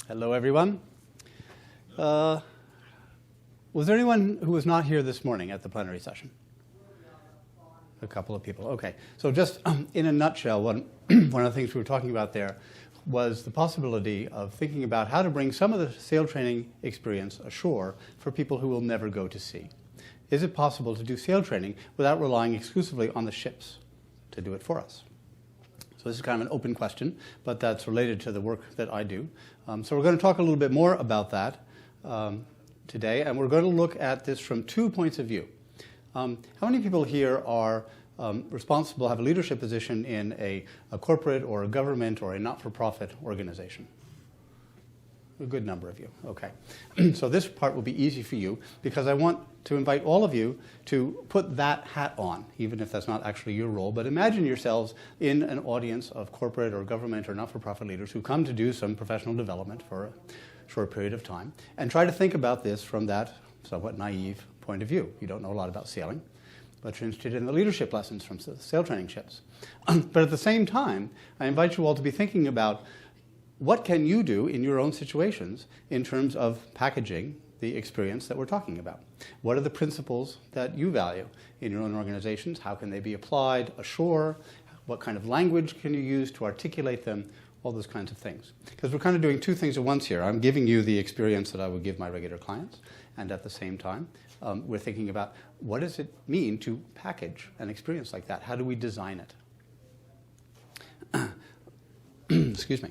Hello, everyone. Was there anyone who was not here this morning at the plenary session? A couple of people. Okay. So just in a nutshell, one of the things we were talking about there was the possibility of thinking about how to bring some of the sail training experience ashore for people who will never go to sea. Is it possible to do sail training without relying exclusively on the ships to do it for us? So this is kind of an open question, but that's related to the work that I do. So we're going to talk a little bit more about that today, and we're going to look at this from 2 points of view. How many people here are responsible, have a leadership position in a corporate or a government or a not-for-profit organization? A good number of you. Okay. So this part will be easy for you because I want to invite all of you to put that hat on, even if that's not actually your role. But imagine yourselves in an audience of corporate or government or not-for-profit leaders who come to do some professional development for a short period of time and try to think about this from that somewhat naive point of view. You don't know a lot about sailing, but you're interested in the leadership lessons from sail training ships. But at the same time, I invite you all to be thinking about what can you do in your own situations in terms of packaging the experience that we're talking about? What are the principles that you value in your own organizations? How can they be applied ashore? What kind of language can you use to articulate them? All those kinds of things. Because we're kind of doing two things at once here. I'm giving you the experience that I would give my regular clients, and at the same time, we're thinking about what does it mean to package an experience like that? How do we design it? Excuse me.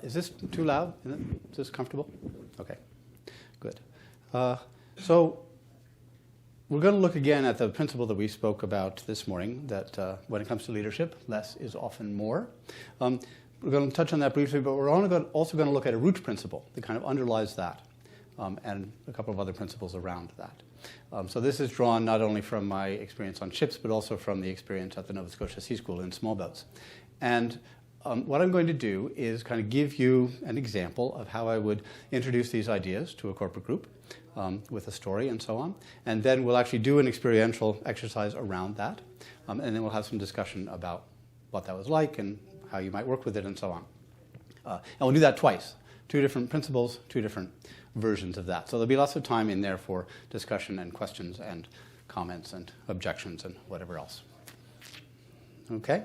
Is this too loud? Is this comfortable? Okay, good. So we're going to look again at the principle that we spoke about this morning, that when it comes to leadership, less is often more. We're going to touch on that briefly, but we're also going to look at a root principle that kind of underlies that, and a couple of other principles around that. So this is drawn not only from my experience on ships, but also from the experience at the Nova Scotia Sea School in small boats. And what I'm going to do is kind of give you an example of how I would introduce these ideas to a corporate group with a story and so on. And then we'll actually do an experiential exercise around that. And then we'll have some discussion about what that was like and how you might work with it and so on. And we'll do that twice. 2 different principles, 2 different versions of that. So there'll be lots of time in there for discussion and questions and comments and objections and whatever else. Okay?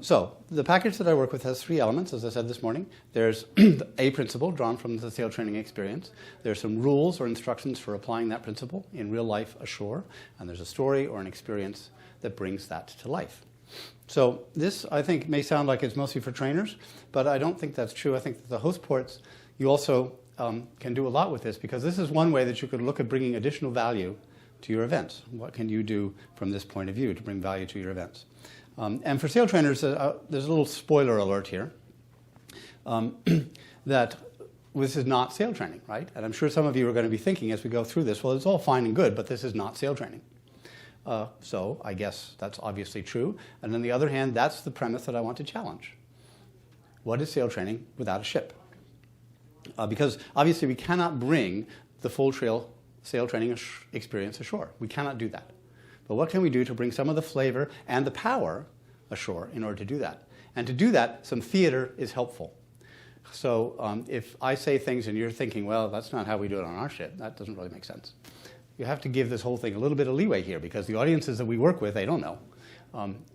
So the package that I work with has 3 elements, as I said this morning. There's a principle drawn from the sail training experience. There's some rules or instructions for applying that principle in real life ashore. And there's a story or an experience that brings that to life. So this, I think, may sound like it's mostly for trainers, but I don't think that's true. I think that the host ports, you also can do a lot with this, because this is one way that you could look at bringing additional value to your events. What can you do from this point of view to bring value to your events? And for sail trainers, there's a little spoiler alert here, that this is not sail training, right? And I'm sure some of you are going to be thinking as we go through this, well, it's all fine and good, but this is not sail training. So I guess that's obviously true. And on the other hand, that's the premise that I want to challenge. What is sail training without a ship? Because obviously we cannot bring the full sail training experience ashore. We cannot do that. But what can we do to bring some of the flavor and the power ashore in order to do that? And to do that, some theater is helpful. So if I say things and you're thinking, well, that's not how we do it on our ship, that doesn't really make sense. You have to give this whole thing a little bit of leeway here, because the audiences that we work with, they don't know.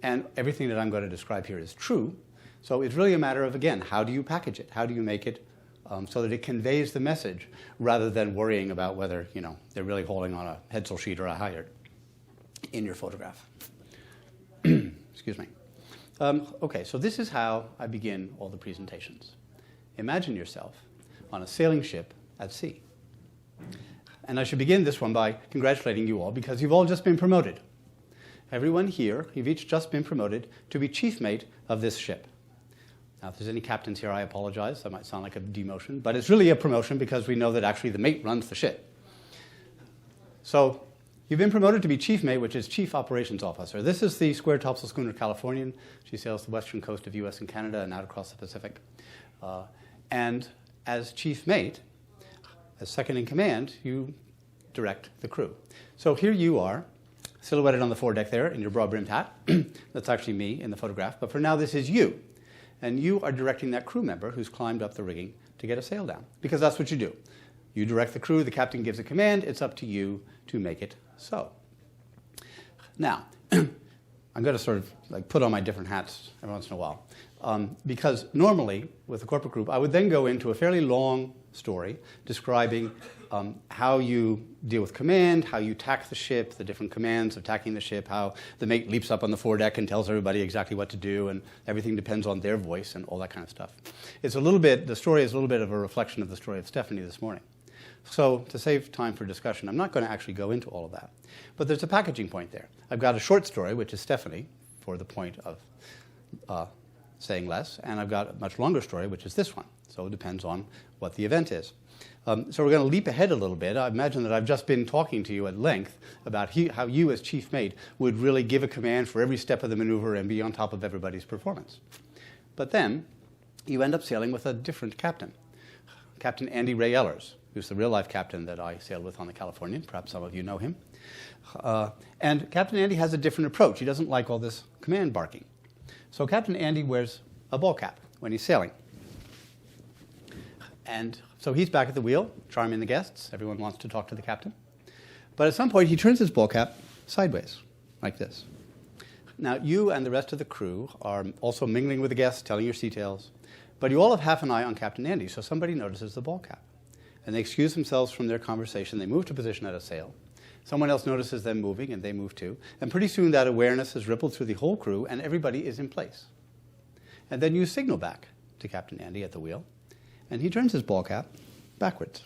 And everything that I'm going to describe here is true. So it's really a matter of, again, how do you package it? How do you make it so that it conveys the message, rather than worrying about whether they're really holding on a pencil sheet or a halyard in your photograph. Excuse me. Okay, so this is how I begin all the presentations. Imagine yourself on a sailing ship at sea. And I should begin this one by congratulating you all, because you've all just been promoted. Everyone here, you've each just been promoted to be chief mate of this ship. Now, if there's any captains here, I apologize. That might sound like a demotion, but it's really a promotion, because we know that actually the mate runs the ship. So you've been promoted to be chief mate, which is chief operations officer. This is the square topsail schooner Californian. She sails the western coast of U.S. and Canada and out across the Pacific. And as chief mate, as second in command, you direct the crew. So here you are, silhouetted on the foredeck there in your broad-brimmed hat. That's actually me in the photograph. But for now, this is you. And you are directing that crew member who's climbed up the rigging to get a sail down. Because that's what you do. You direct the crew. The captain gives a command. It's up to you to make it so. Now, I'm going to sort of like put on my different hats every once in a while. Because normally, with a corporate group, I would then go into a fairly long story describing how you deal with command, how you tack the ship, the different commands of tacking the ship, how the mate leaps up on the foredeck and tells everybody exactly what to do, and everything depends on their voice and all that kind of stuff. It's a little bit, the story is a little bit of a reflection of the story of Stephanie this morning. So to save time for discussion, I'm not going to actually go into all of that. But there's a packaging point there. I've got a short story, which is Stephanie, for the point of saying less, and I've got a much longer story, which is this one. So it depends on what the event is. So we're going to leap ahead a little bit. I imagine that I've just been talking to you at length about how you as chief mate would really give a command for every step of the maneuver and be on top of everybody's performance. But then you end up sailing with a different captain, Captain Andy Ray Ellers, who's the real-life captain that I sailed with on the Californian. Perhaps some of you know him. And Captain Andy has a different approach. He doesn't like all this command barking. So Captain Andy wears a ball cap when he's sailing. And so he's back at the wheel, charming the guests. Everyone wants to talk to the captain. But at some point, he turns his ball cap sideways, like this. Now, you and the rest of the crew are also mingling with the guests, telling your sea tales. But you all have half an eye on Captain Andy, so somebody notices the ball cap. And they excuse themselves from their conversation. They move to position at a sail. Someone else notices them moving, and they move too. And pretty soon that awareness has rippled through the whole crew, and everybody is in place. And then you signal back to Captain Andy at the wheel, and he turns his ball cap backwards.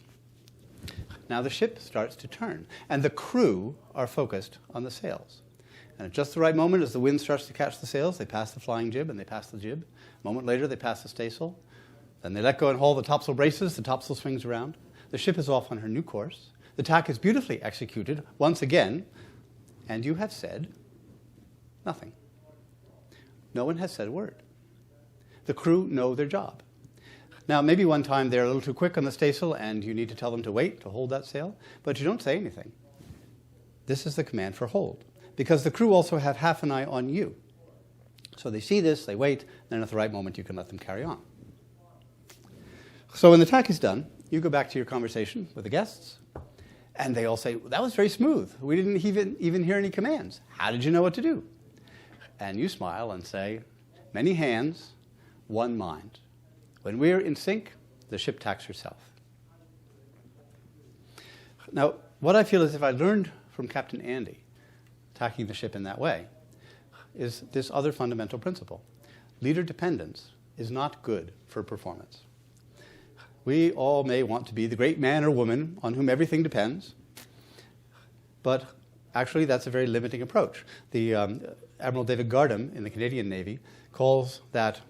Now the ship starts to turn, and the crew are focused on the sails. And at just the right moment, as the wind starts to catch the sails, they pass the flying jib, and they pass the jib. A moment later, they pass the staysail. Then they let go and haul the topsail braces. The topsail swings around. The ship is off on her new course. The tack is beautifully executed once again, and you have said nothing. No one has said a word. The crew know their job. Now, maybe one time they're a little too quick on the staysail, and you need to tell them to wait, to hold that sail, but you don't say anything. This is the command for hold, because the crew also have half an eye on you. So they see this, they wait, then at the right moment you can let them carry on. So when the tack is done, you go back to your conversation with the guests, and they all say, that was very smooth. We didn't even hear any commands. How did you know what to do? And you smile and say, many hands, one mind. When we're in sync, the ship tacks herself. Now, what I feel is if I learned from Captain Andy, tacking the ship in that way, is this other fundamental principle. Leader dependence is not good for performance. We all may want to be the great man or woman on whom everything depends, but actually that's a very limiting approach. The Admiral David Gardam in the Canadian Navy calls that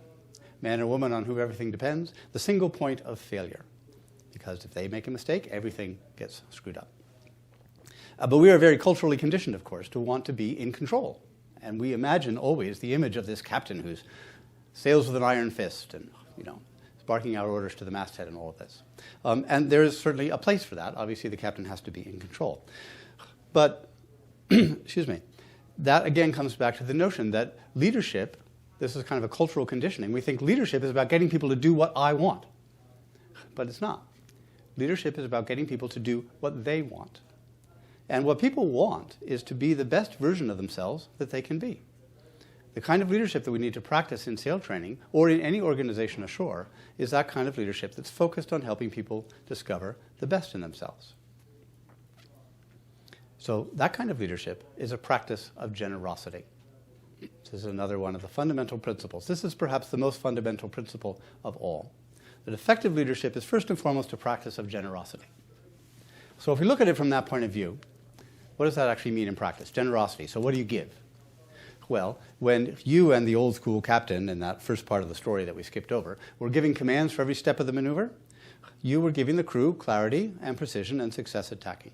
man or woman on whom everything depends the single point of failure, because if they make a mistake, everything gets screwed up. But we are very culturally conditioned, of course, to want to be in control. And we imagine always the image of this captain who sails with an iron fist and, barking out orders to the masthead and all of this. And there is certainly a place for that. Obviously, the captain has to be in control. But, excuse me, that again comes back to the notion that leadership, this is kind of a cultural conditioning. We think leadership is about getting people to do what I want. But it's not. Leadership is about getting people to do what they want. And what people want is to be the best version of themselves that they can be. The kind of leadership that we need to practice in sail training or in any organization ashore is that kind of leadership that's focused on helping people discover the best in themselves. So that kind of leadership is a practice of generosity. This is another one of the fundamental principles. This is perhaps the most fundamental principle of all. That effective leadership is first and foremost a practice of generosity. So if we look at it from that point of view, what does that actually mean in practice? Generosity. So what do you give? Well, when you and the old school captain in that first part of the story that we skipped over were giving commands for every step of the maneuver, you were giving the crew clarity and precision and success at tacking.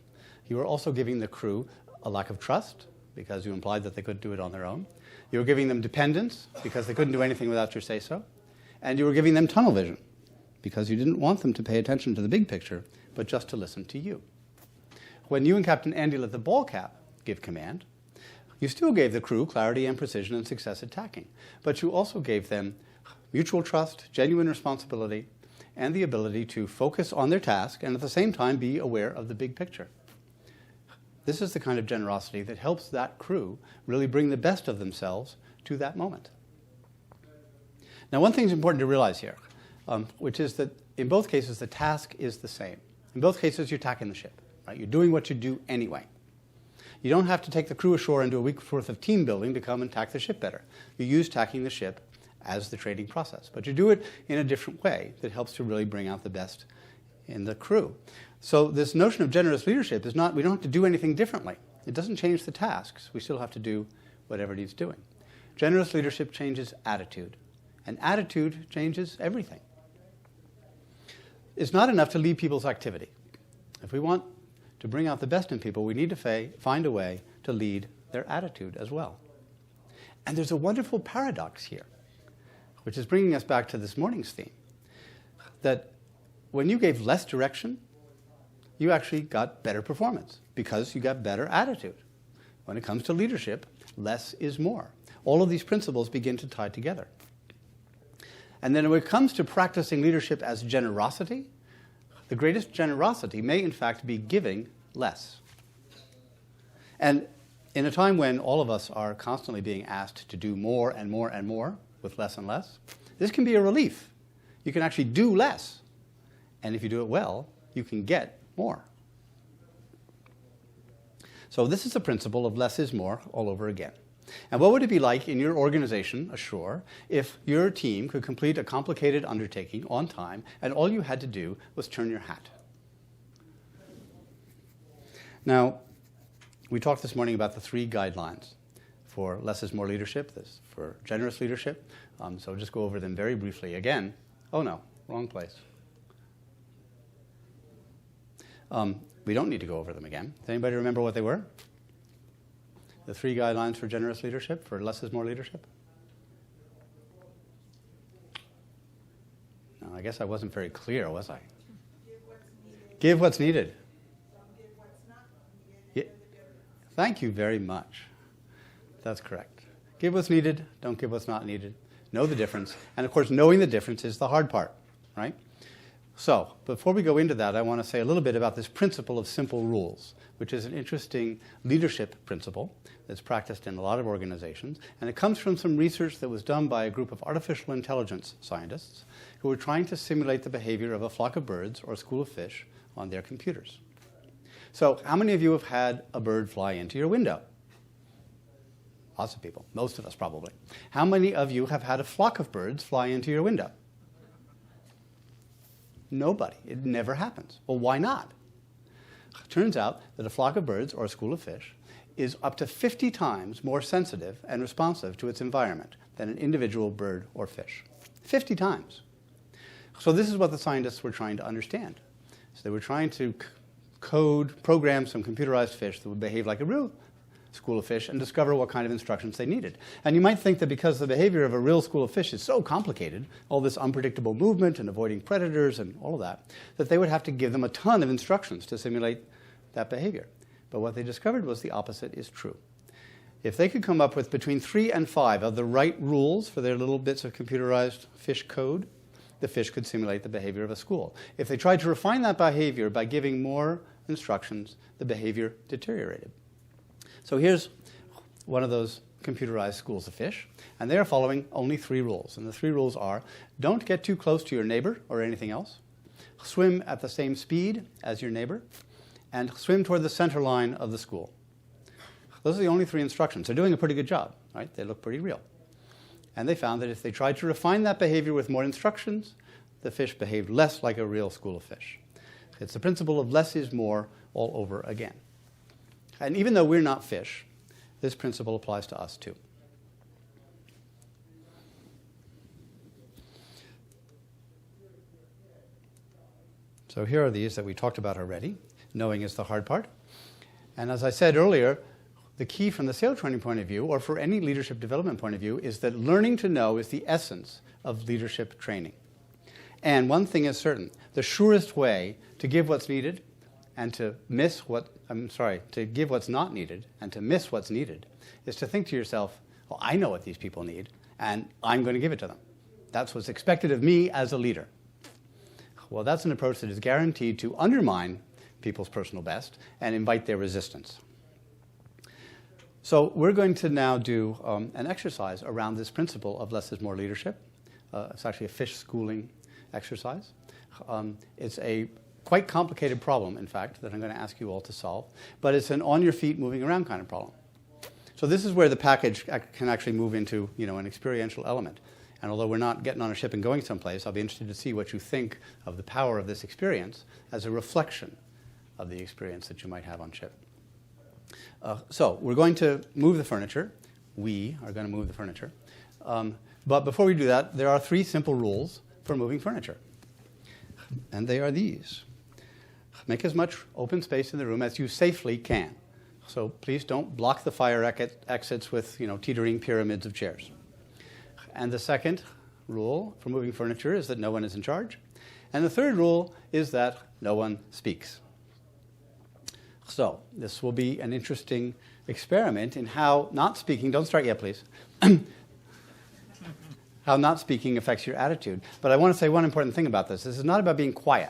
You were also giving the crew a lack of trust because you implied that they could do it on their own. You were giving them dependence because they couldn't do anything without your say-so. And you were giving them tunnel vision because you didn't want them to pay attention to the big picture, but just to listen to you. When you and Captain Andy let the ball cap give command, You still gave the crew clarity and precision and success at tacking, but you also gave them mutual trust, genuine responsibility, and the ability to focus on their task and at the same time be aware of the big picture. This is the kind of generosity that helps that crew really bring the best of themselves to that moment. Now, one thing is important to realize here, which is that in both cases, the task is the same. In both cases, you're tacking the ship, right? You're doing what you do anyway. You don't have to take the crew ashore and do a week's worth of team building to come and tack the ship better. You use tacking the ship as the training process, but you do it in a different way that helps to really bring out the best in the crew. So this notion of generous leadership is not, we don't have to do anything differently. It doesn't change the tasks. We still have to do whatever it needs doing. Generous leadership changes attitude, and attitude changes everything. It's not enough to lead people's activity. If we want to bring out the best in people, we need to find a way to lead their attitude as well. And there's a wonderful paradox here, which is bringing us back to this morning's theme, that when you gave less direction, you actually got better performance because you got better attitude. When it comes to leadership, less is more. All of these principles begin to tie together. And then when it comes to practicing leadership as generosity, the greatest generosity may in fact be giving less. And in a time when all of us are constantly being asked to do more and more and more with less and less, this can be a relief. You can actually do less. And if you do it well, you can get more. So this is the principle of less is more all over again. And what would it be like in your organization ashore if your team could complete a complicated undertaking on time and all you had to do was turn your hat? Now, we talked this morning about the 3 guidelines for less is more leadership, this for generous leadership. So I'll just go over them very briefly. Again, oh no, wrong place. We don't need to go over them again. Does anybody remember what they were? The 3 guidelines for generous leadership, for less is more leadership? No, I guess I wasn't very clear, was I? Give what's needed. Give what's needed. Thank you very much. That's correct. Give what's needed, don't give what's not needed. Know the difference. And of course, knowing the difference is the hard part, right? So, before we go into that, I want to say a little bit about this principle of simple rules, which is an interesting leadership principle that's practiced in a lot of organizations. And it comes from some research that was done by a group of artificial intelligence scientists who were trying to simulate the behavior of a flock of birds or a school of fish on their computers. So, how many of you have had a bird fly into your window? Lots of people. Most of us, probably. How many of you have had a flock of birds fly into your window? Nobody. It never happens. Well, why not? It turns out that a flock of birds or a school of fish is up to 50 times more sensitive and responsive to its environment than an individual bird or fish. 50 times. So this is what the scientists were trying to understand. So they were trying to program some computerized fish that would behave like a real school of fish and discover what kind of instructions they needed. And you might think that because the behavior of a real school of fish is so complicated, all this unpredictable movement and avoiding predators and all of that, that they would have to give them a ton of instructions to simulate that behavior. But what they discovered was the opposite is true. If they could come up with between 3 and 5 of the right rules for their little bits of computerized fish code, the fish could simulate the behavior of a school. If they tried to refine that behavior by giving more instructions, the behavior deteriorated. So here's one of those computerized schools of fish, and they're following only 3 rules. And the 3 rules are, don't get too close to your neighbor or anything else, swim at the same speed as your neighbor, and swim toward the center line of the school. Those are the only 3 instructions. They're doing a pretty good job, right? They look pretty real. And they found that if they tried to refine that behavior with more instructions, the fish behaved less like a real school of fish. It's the principle of less is more all over again. And even though we're not fish, this principle applies to us too. So here are these that we talked about already. Knowing is the hard part. And as I said earlier, the key from the SAIL training point of view, or for any leadership development point of view, is that learning to know is the essence of leadership training. And one thing is certain, the surest way to give what's needed and to to give what's not needed and to miss what's needed is to think to yourself, well, I know what these people need, and I'm going to give it to them. That's what's expected of me as a leader. Well, that's an approach that is guaranteed to undermine people's personal best and invite their resistance. So we're going to now do an exercise around this principle of less is more leadership. It's actually a fish schooling exercise. It's a quite complicated problem, in fact, that I'm going to ask you all to solve. But it's an on-your-feet, moving around kind of problem. So this is where the package can actually move into, an experiential element. And although we're not getting on a ship and going someplace, I'll be interested to see what you think of the power of this experience as a reflection of the experience that you might have on ship. So we're going to move the furniture. We are going to move the furniture. But before we do that, there are 3 simple rules for moving furniture. And they are these. Make as much open space in the room as you safely can. So please don't block the fire exits with, teetering pyramids of chairs. And the second rule for moving furniture is that no one is in charge. And the third rule is that no one speaks. So this will be an interesting experiment in how not speaking, don't start yet, please, how not speaking affects your attitude. But I want to say one important thing about this. This is not about being quiet,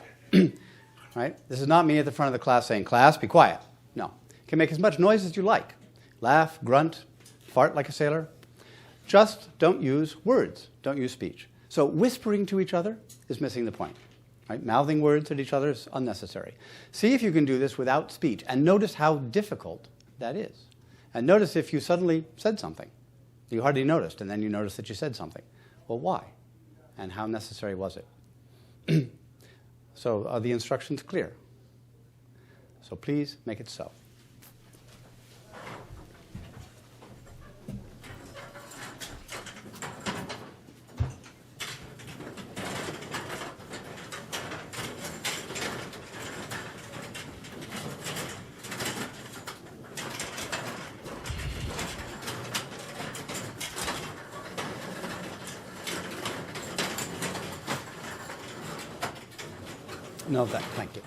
right? This is not me at the front of the class saying, class, be quiet. No. You can make as much noise as you like. Laugh, grunt, fart like a sailor. Just don't use words. Don't use speech. So whispering to each other is missing the point. Right? Mouthing words at each other is unnecessary. See if you can do this without speech, and notice how difficult that is. And notice if you suddenly said something. You hardly noticed, and then you notice that you said something. Well, why? And how necessary was it? So are the instructions clear? So please make it so. No, thank you.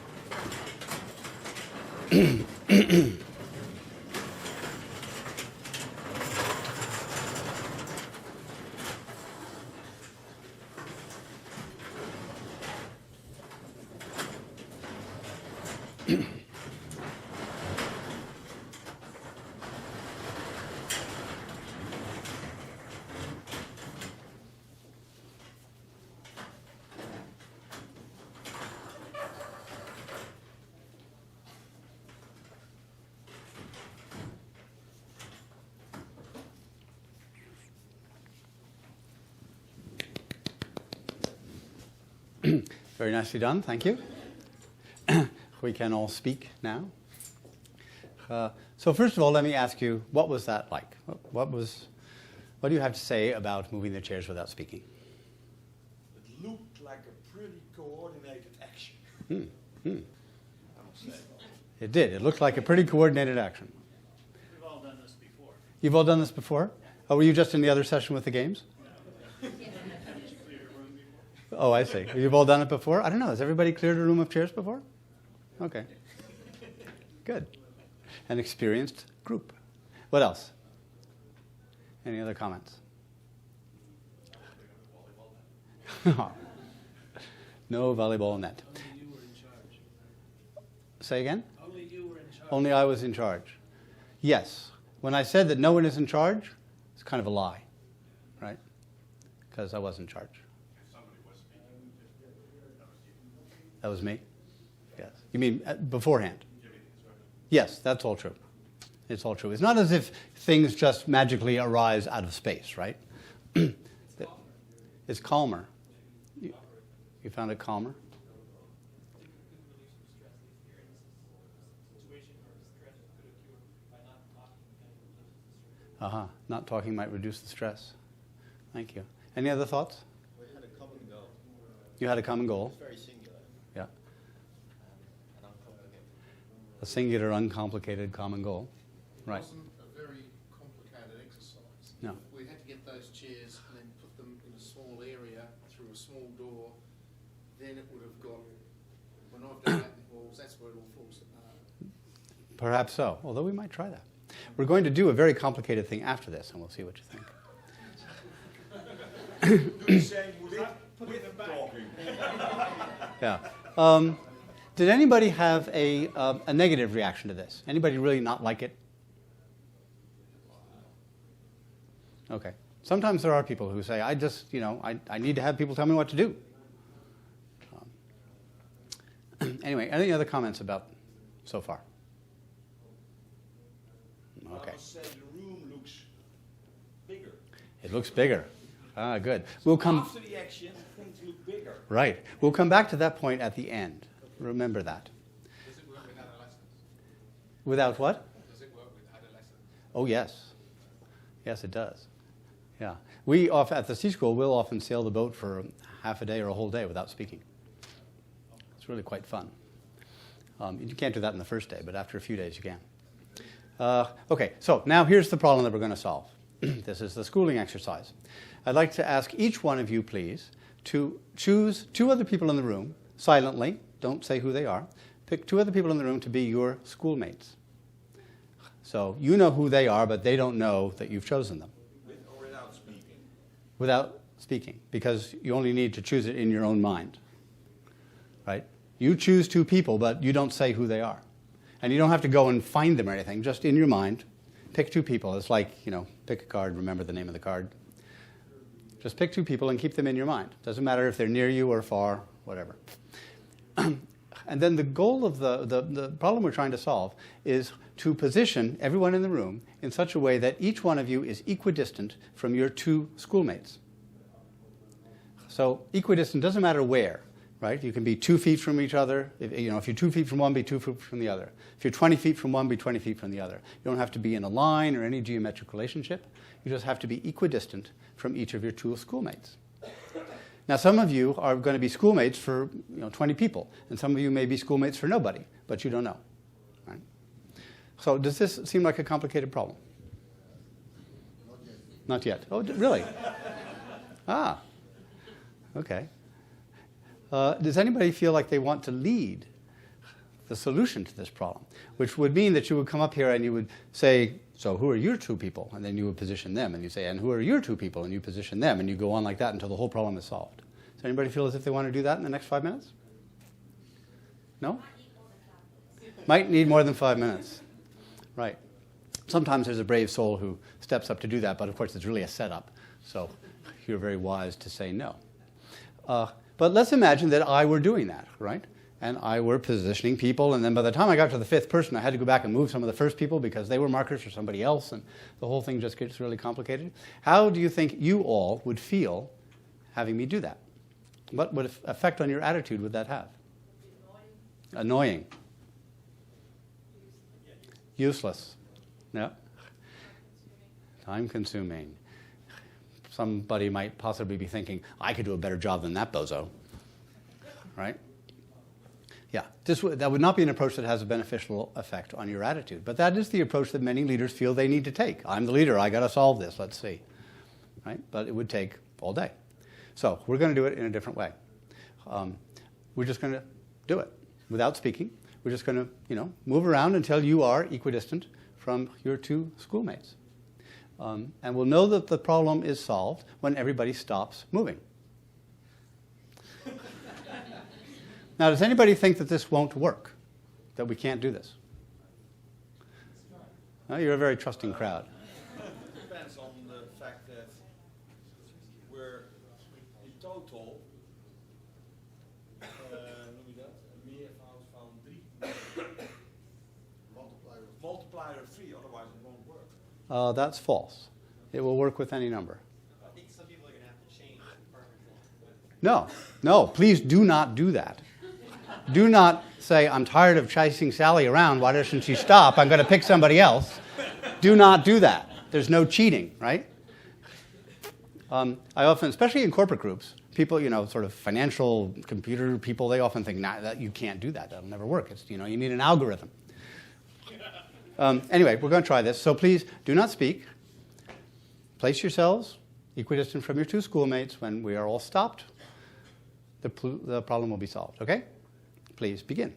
Very nicely done, thank you. We can all speak now. So first of all, let me ask you, what was that like? What do you have to say about moving the chairs without speaking? It looked like a pretty coordinated action. I must say. It did. It looked like a pretty coordinated action. We've all done this before. You've all done this before? Oh, were you just in the other session with the games? Oh, I see. You've all done it before? I don't know. Has everybody cleared a room of chairs before? Okay. Good. An experienced group. What else? Any other comments? No volleyball net. Only you were in charge. Say again? Only you were in charge. Only I was in charge. Yes. When I said that no one is in charge, it's kind of a lie, right? Because I was in charge. That was me? Yes. You mean beforehand? Yes, that's all true. It's all true. It's not as if things just magically arise out of space, right? It's calmer. You found it calmer? Not talking might reduce the stress. Thank you. Any other thoughts? We had a common goal. You had a common goal? It's very singular. Yeah. And uncomplicated. A singular, uncomplicated common goal. Right. It wasn't a very complicated exercise. No. We had to get those chairs and then put them in a small area through a small door. Then it would have got, when I've done that in walls, that's where it all falls apart. Perhaps so, although we might try that. We're going to do a very complicated thing after this, and we'll see what you think. Saying with talking. Yeah. Did anybody have a negative reaction to this? Anybody really not like it? Okay. Sometimes there are people who say, I just, I need to have people tell me what to do. Anyway, any other comments about so far? Okay. I must say the room looks bigger. It looks bigger. Ah, good. We'll come. After the action, things look bigger. Right. We'll come back to that point at the end. Remember that. Does it work with adolescents? Without what? Does it work with adolescents? Oh, yes. Yes, it does. Yeah. We at the C School will often sail the boat for half a day or a whole day without speaking. It's really quite fun. You can't do that in the first day, but after a few days you can. Okay, so now here's the problem that we're going to solve. This is the schooling exercise. I'd like to ask each one of you, please, to choose 2 other people in the room, silently, don't say who they are, pick 2 other people in the room to be your schoolmates. So you know who they are, but they don't know that you've chosen them. With or without speaking. Without speaking, because you only need to choose it in your own mind. Right? You choose 2 people, but you don't say who they are. And you don't have to go and find them or anything. Just in your mind, pick 2 people. It's like, pick a card, remember the name of the card. Just pick 2 people and keep them in your mind. Doesn't matter if they're near you or far, whatever. And then the goal of the problem we're trying to solve is to position everyone in the room in such a way that each one of you is equidistant from your 2 schoolmates. So equidistant doesn't matter where. Right? You can be 2 feet from each other. If you're 2 feet from one, be 2 feet from the other. If you're 20 feet from one, be 20 feet from the other. You don't have to be in a line or any geometric relationship. You just have to be equidistant from each of your 2 schoolmates. Now, some of you are going to be schoolmates for 20 people, and some of you may be schoolmates for nobody, but you don't know. Right? So does this seem like a complicated problem? Not yet. Oh, really? Ah, okay. Does anybody feel like they want to lead the solution to this problem? Which would mean that you would come up here and you would say, so who are your 2 people? And then you would position them. And you say, and who are your 2 people? And you position them. And you go on like that until the whole problem is solved. Does anybody feel as if they want to do that in the next 5 minutes? No? Might need more than 5 minutes. Right. Sometimes there's a brave soul who steps up to do that, but of course it's really a setup. So you're very wise to say no. But let's imagine that I were doing that, right? And I were positioning people, and then by the time I got to the 5th person, I had to go back and move some of the first people because they were markers for somebody else, and the whole thing just gets really complicated. How do you think you all would feel having me do that? What effect on your attitude would that have? Annoying. Useless. Yeah. Time-consuming. Somebody might possibly be thinking, I could do a better job than that bozo. Right? Yeah, that would not be an approach that has a beneficial effect on your attitude. But that is the approach that many leaders feel they need to take. I'm the leader. I got to solve this. Let's see. Right? But it would take all day. So we're going to do it in a different way. We're just going to do it without speaking. We're just going to, move around until you are equidistant from your 2 schoolmates. And we'll know that the problem is solved when everybody stops moving. Now, does anybody think that this won't work? That we can't do this? No, you're a very trusting crowd. Depends on the fact that we're in total, meervoud van 3. Multiplier of 3, otherwise it won't work. That's false. It will work with any number. I think some people are going to have to change departments. No, please do not do that. Do not say, I'm tired of chasing Sally around. Why doesn't she stop? I'm going to pick somebody else. Do not do that. There's no cheating, right? I often, especially in corporate groups, people, sort of financial computer people, they often think, nah, that you can't do that. That'll never work. It's, you need an algorithm. Anyway, we're going to try this. So please do not speak. Place yourselves equidistant from your 2 schoolmates. When we are all stopped, the problem will be solved. Okay? Please begin.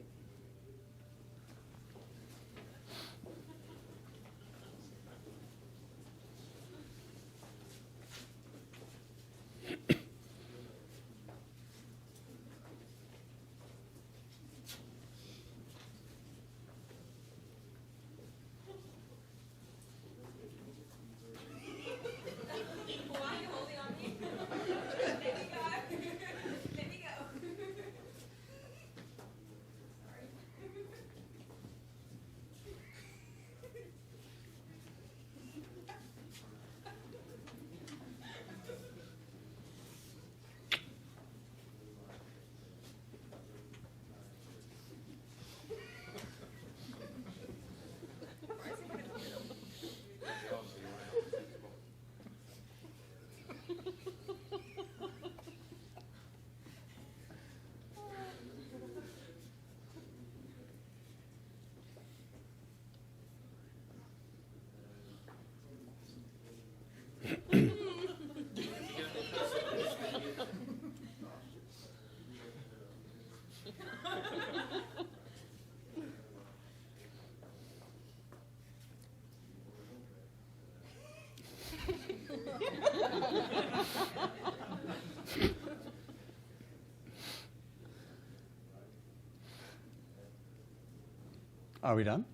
Are we done?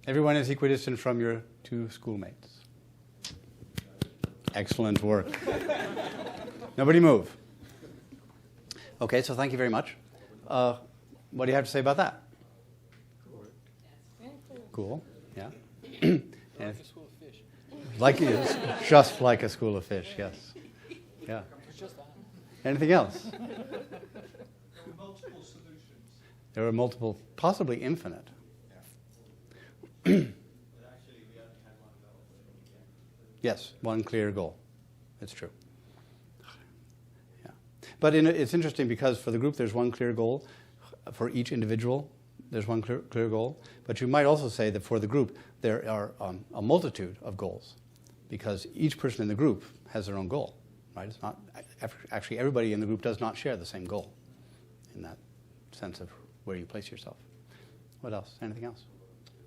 Everyone is equidistant from your two schoolmates. Excellent work. Nobody move. Okay, so thank you very much. What do you have to say about that? Cool, yeah. Like a school of fish. Like it's just like a school of fish, yes. Yeah. It's just that. Anything else? Multiple solutions. There were multiple, possibly infinite. But actually, we only had one goal. Yes, one clear goal. It's true. Yeah. But it's interesting because for the group there's one clear goal. For each individual there's one clear goal. But you might also say that for the group there are a multitude of goals because each person in the group has their own goal. Right? It's not actually everybody in the group does not share the same goal in that sense of where you place yourself. What else? Anything else?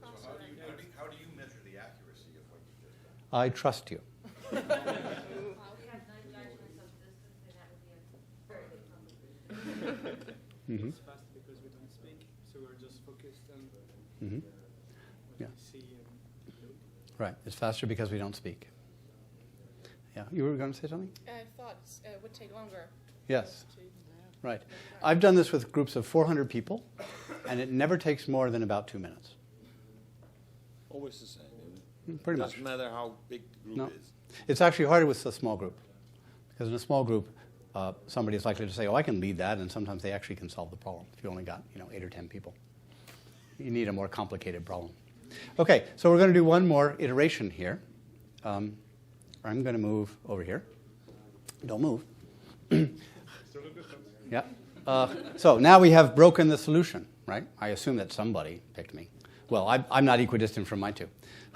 So how do you measure the accuracy of what you just done? I trust you. We have no judgments of distance, and that would be a very big complication. Mm-hmm. It's fast because we don't speak, so we're just focused on Mm-hmm. what Yeah. we see and look. Right. It's faster because we don't speak. Yeah. You were going to say something? I thought it would take longer Yes. to. Right. I've done this with groups of 400 people, and it never takes more than about 2 minutes. Always the same, isn't it? Pretty much. Doesn't matter how big the group No. is. It's actually harder with a small group. Because in a small group, somebody is likely to say, oh, I can lead that, and sometimes they actually can solve the problem if you only got 8 or 10 people. You need a more complicated problem. Okay, so we're going to do one more iteration here. I'm going to move over here. Don't move. Yeah. So now we have broken the solution, right? I assume that somebody picked me. Well, I'm not equidistant from my two.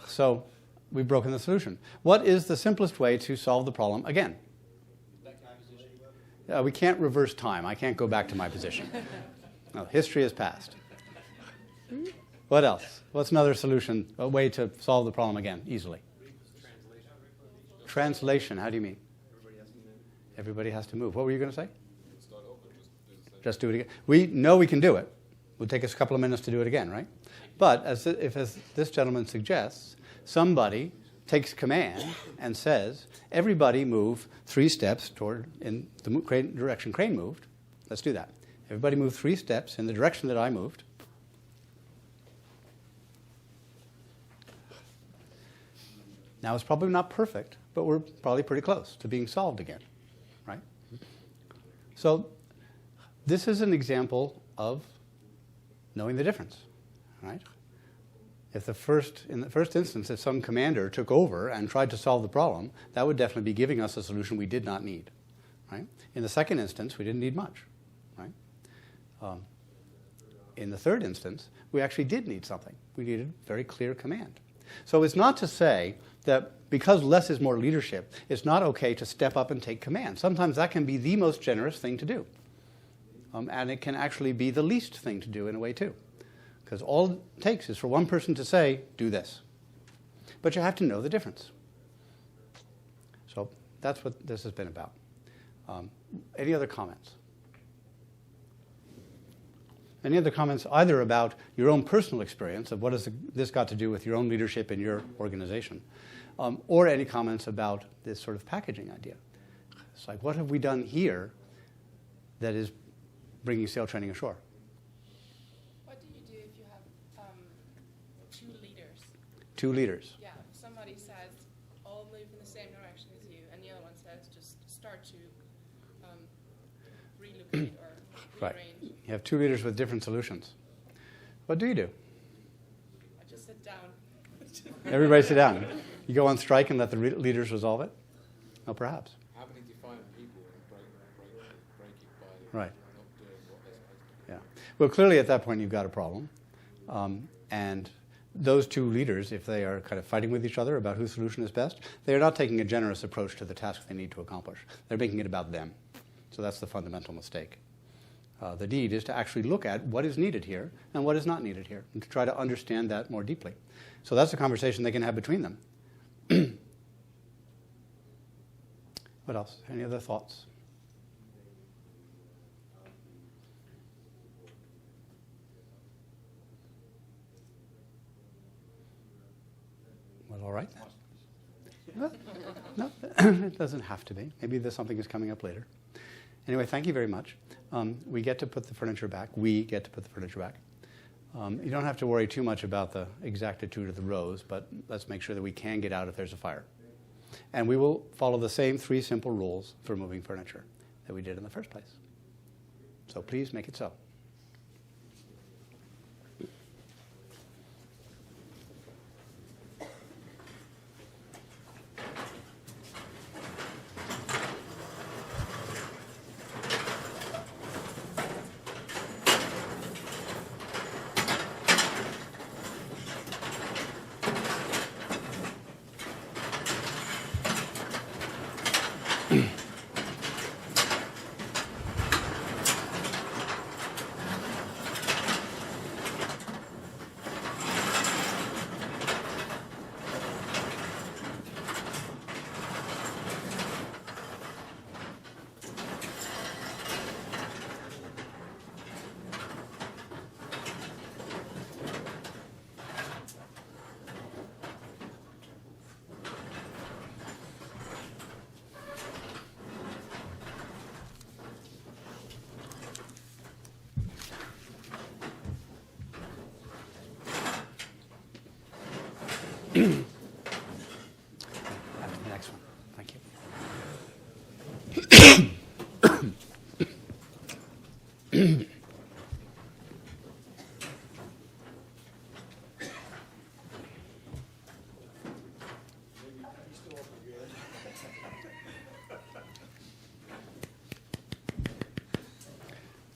So we've broken the solution. What is the simplest way to solve the problem again? Back to my position. We can't reverse time. I can't go back to my position. No, history has passed. What else? What's another solution, a way to solve the problem again, easily? Translation, how do you mean? Everybody has to move. What were you going to say? Just do it again. We know we can do it. It would take us a couple of minutes to do it again, right? But as this gentleman suggests, somebody takes command and says, everybody move 3 steps toward in the direction Crane moved. Let's do that. Everybody move 3 steps in the direction that I moved. Now, it's probably not perfect, but we're probably pretty close to being solved again, right? So this is an example of knowing the difference, right? If in the first instance, if some commander took over and tried to solve the problem, that would definitely be giving us a solution we did not need, right? In the second instance, we didn't need much, right? In the third instance, we actually did need something. We needed very clear command. So it's not to say that because less is more leadership, it's not okay to step up and take command. Sometimes that can be the most generous thing to do. And it can actually be the least thing to do in a way too. Because all it takes is for one person to say, do this. But you have to know the difference. So that's what this has been about. Any other comments? Any other comments either about your own personal experience of what has this got to do with your own leadership in your organization, or any comments about this sort of packaging idea? It's like, what have we done here that is bringing sail training ashore? What do you do if you have 2 leaders? 2 leaders. Yeah, if somebody says, all move in the same direction as you, and the other one says, just start to relocate or Right. rearrange. You have 2 leaders with different solutions. What do you do? I just sit down. Everybody sit down. You go on strike and let the leaders resolve it? Oh, perhaps. How can you define people and break it by Right. not doing what they're supposed to do? Yeah. Well, clearly at that point you've got a problem. And those 2 leaders, if they are kind of fighting with each other about whose solution is best, they are not taking a generous approach to the task they need to accomplish. They're making it about them. So that's the fundamental mistake. The need is to actually look at what is needed here and what is not needed here, and to try to understand that more deeply. So that's a conversation they can have between them. What else? Any other thoughts? Well, all right. No, it doesn't have to be. Maybe there's something that's coming up later. Anyway, thank you very much. We get to put the furniture back. You don't have to worry too much about the exactitude of the rows, but let's make sure that we can get out if there's a fire. And we will follow the same 3 simple rules for moving furniture that we did in the first place. So please make it so. That's the next one. Thank you.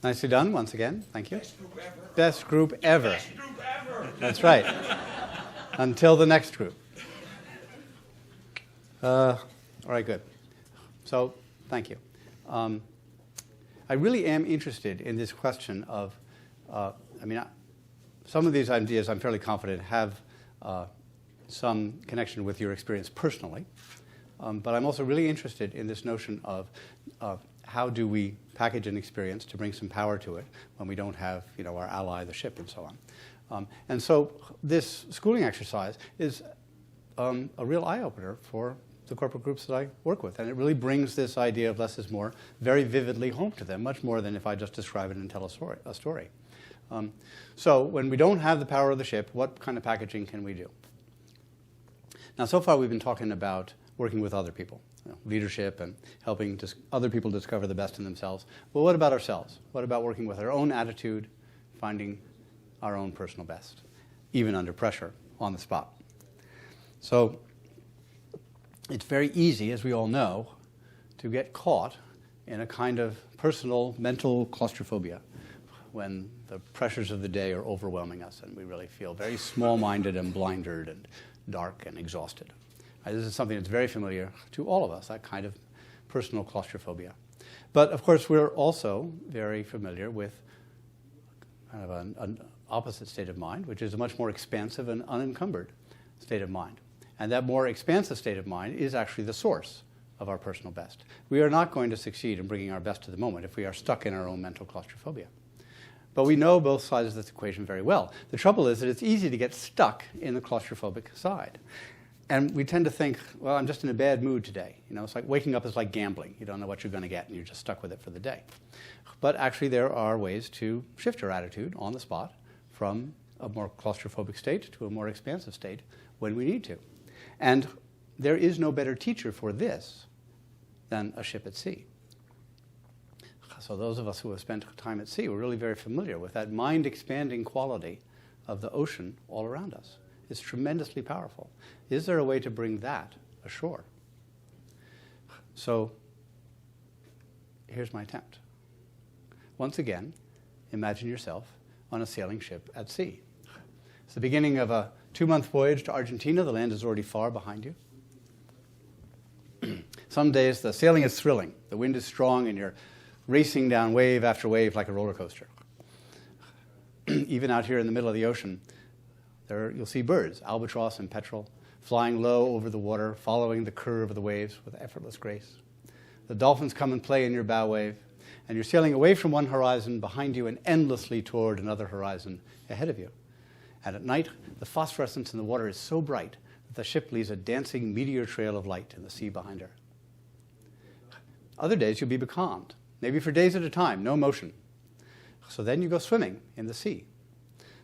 Nicely done once again. Thank you. Best group ever. Best group ever. Best group ever. That's right. Until the next group. All right, good. So, thank you. I really am interested in this question of, some of these ideas I'm fairly confident have some connection with your experience personally. But I'm also really interested in this notion of how do we package an experience to bring some power to it when we don't have, our ally, the ship, and so on. And so this schooling exercise is a real eye-opener for the corporate groups that I work with. And it really brings this idea of less is more very vividly home to them, much more than if I just describe it and tell a story. So when we don't have the power of the ship, what kind of packaging can we do? Now, so far we've been talking about working with other people, leadership and helping other people discover the best in themselves. Well, what about ourselves? What about working with our own attitude, finding our own personal best, even under pressure, on the spot? So it's very easy, as we all know, to get caught in a kind of personal mental claustrophobia when the pressures of the day are overwhelming us and we really feel very small-minded and blinded and dark and exhausted. This is something that's very familiar to all of us, that kind of personal claustrophobia. But, of course, we're also very familiar with kind of an opposite state of mind, which is a much more expansive and unencumbered state of mind. And that more expansive state of mind is actually the source of our personal best. We are not going to succeed in bringing our best to the moment if we are stuck in our own mental claustrophobia. But we know both sides of this equation very well. The trouble is that it's easy to get stuck in the claustrophobic side. And we tend to think, well, I'm just in a bad mood today. It's like waking up is like gambling. You don't know what you're going to get, and you're just stuck with it for the day. But actually, there are ways to shift your attitude on the spot from a more claustrophobic state to a more expansive state when we need to. And there is no better teacher for this than a ship at sea. So those of us who have spent time at sea, we're really very familiar with that mind-expanding quality of the ocean all around us. It's tremendously powerful. Is there a way to bring that ashore? So here's my attempt. Once again, imagine yourself on a sailing ship at sea. It's the beginning of a 2-month voyage to Argentina. The land is already far behind you. Some days the sailing is thrilling. The wind is strong and you're racing down wave after wave like a roller coaster. Even out here in the middle of the ocean, you'll see birds, albatross and petrel, flying low over the water, following the curve of the waves with effortless grace. The dolphins come and play in your bow wave, and you're sailing away from one horizon behind you and endlessly toward another horizon ahead of you. And at night, the phosphorescence in the water is so bright that the ship leaves a dancing meteor trail of light in the sea behind her. Other days you'll be becalmed, maybe for days at a time, no motion. So then you go swimming in the sea,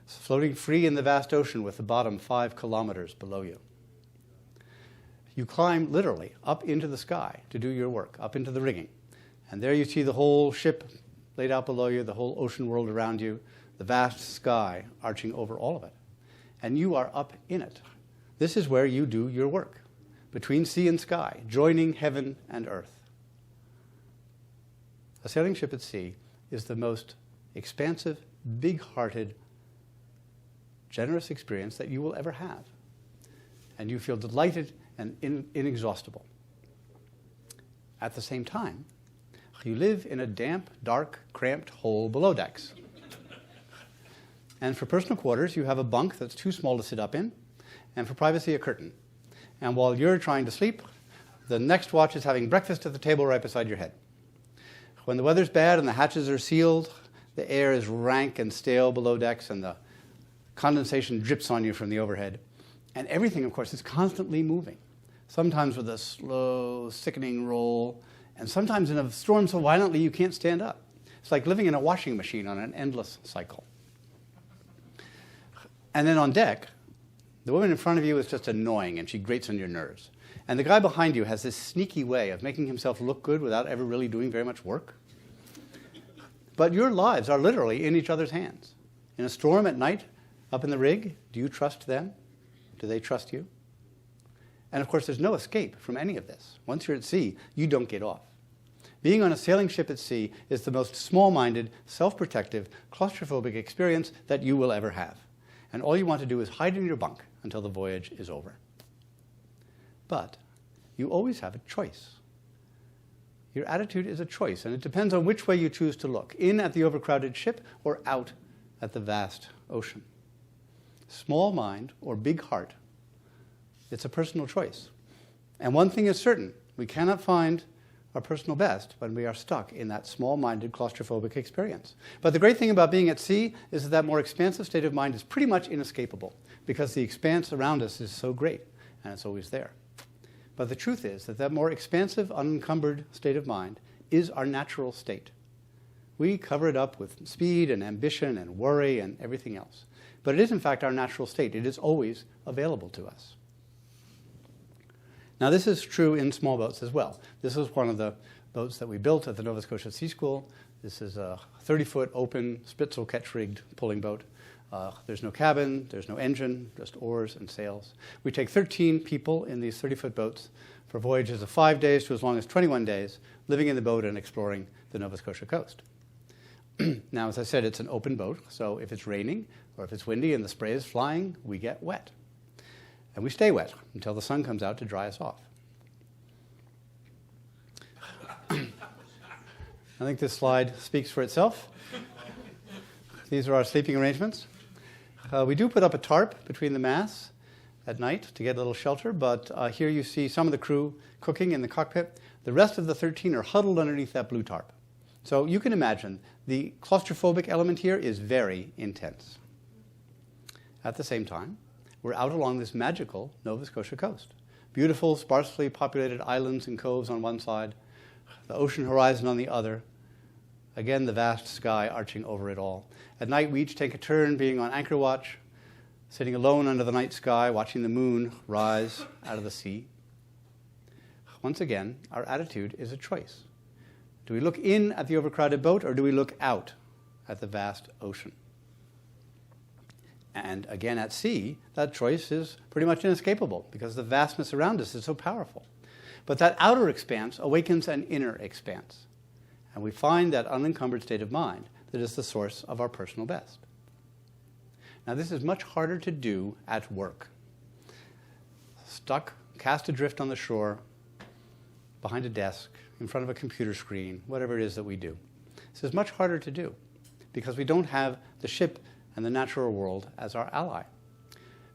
floating free in the vast ocean with the bottom 5 kilometers below you. You climb literally up into the sky to do your work, up into the rigging. And there you see the whole ship laid out below you, the whole ocean world around you, the vast sky arching over all of it. And you are up in it. This is where you do your work, between sea and sky, joining heaven and earth. A sailing ship at sea is the most expansive, big-hearted, generous experience that you will ever have. And you feel delighted and inexhaustible. At the same time, you live in a damp, dark, cramped hole below decks. And for personal quarters, you have a bunk that's too small to sit up in, and for privacy, a curtain. And while you're trying to sleep, the next watch is having breakfast at the table right beside your head. When the weather's bad and the hatches are sealed, the air is rank and stale below decks, and the condensation drips on you from the overhead. And everything, of course, is constantly moving, sometimes with a slow, sickening roll, and sometimes in a storm so violently you can't stand up. It's like living in a washing machine on an endless cycle. And then on deck, the woman in front of you is just annoying, and she grates on your nerves. And the guy behind you has this sneaky way of making himself look good without ever really doing very much work. But your lives are literally in each other's hands. In a storm at night, up in the rig, do you trust them? Do they trust you? And of course, there's no escape from any of this. Once you're at sea, you don't get off. Being on a sailing ship at sea is the most small-minded, self-protective, claustrophobic experience that you will ever have. And all you want to do is hide in your bunk until the voyage is over. But you always have a choice. Your attitude is a choice, and it depends on which way you choose to look, in at the overcrowded ship or out at the vast ocean. Small mind or big heart, it's a personal choice. And one thing is certain, we cannot find our personal best when we are stuck in that small-minded, claustrophobic experience. But the great thing about being at sea is that that more expansive state of mind is pretty much inescapable, because the expanse around us is so great, and it's always there. But the truth is that that more expansive, unencumbered state of mind is our natural state. We cover it up with speed and ambition and worry and everything else. But it is, in fact, our natural state. It is always available to us. Now, this is true in small boats as well. This is one of the boats that we built at the Nova Scotia Sea School. This is a 30-foot open, spitzel catch-rigged pulling boat. There's no cabin, there's no engine, just oars and sails. We take 13 people in these 30-foot boats for voyages of 5 days to as long as 21 days, living in the boat and exploring the Nova Scotia coast. Now, as I said, it's an open boat, so if it's raining or if it's windy and the spray is flying, we get wet. And we stay wet until the sun comes out to dry us off. I think this slide speaks for itself. These are our sleeping arrangements. We do put up a tarp between the masts at night to get a little shelter, but here you see some of the crew cooking in the cockpit. The rest of the 13 are huddled underneath that blue tarp. So you can imagine the claustrophobic element here is very intense. At the same time, we're out along this magical Nova Scotia coast. Beautiful, sparsely populated islands and coves on one side, the ocean horizon on the other. Again, the vast sky arching over it all. At night, we each take a turn being on anchor watch, sitting alone under the night sky, watching the moon rise out of the sea. Once again, our attitude is a choice. Do we look in at the overcrowded boat, or do we look out at the vast ocean? And again, at sea, that choice is pretty much inescapable because the vastness around us is so powerful. But that outer expanse awakens an inner expanse. And we find that unencumbered state of mind that is the source of our personal best. Now, this is much harder to do at work. Stuck, cast adrift on the shore, behind a desk, in front of a computer screen, whatever it is that we do. This is much harder to do because we don't have the ship and the natural world as our ally.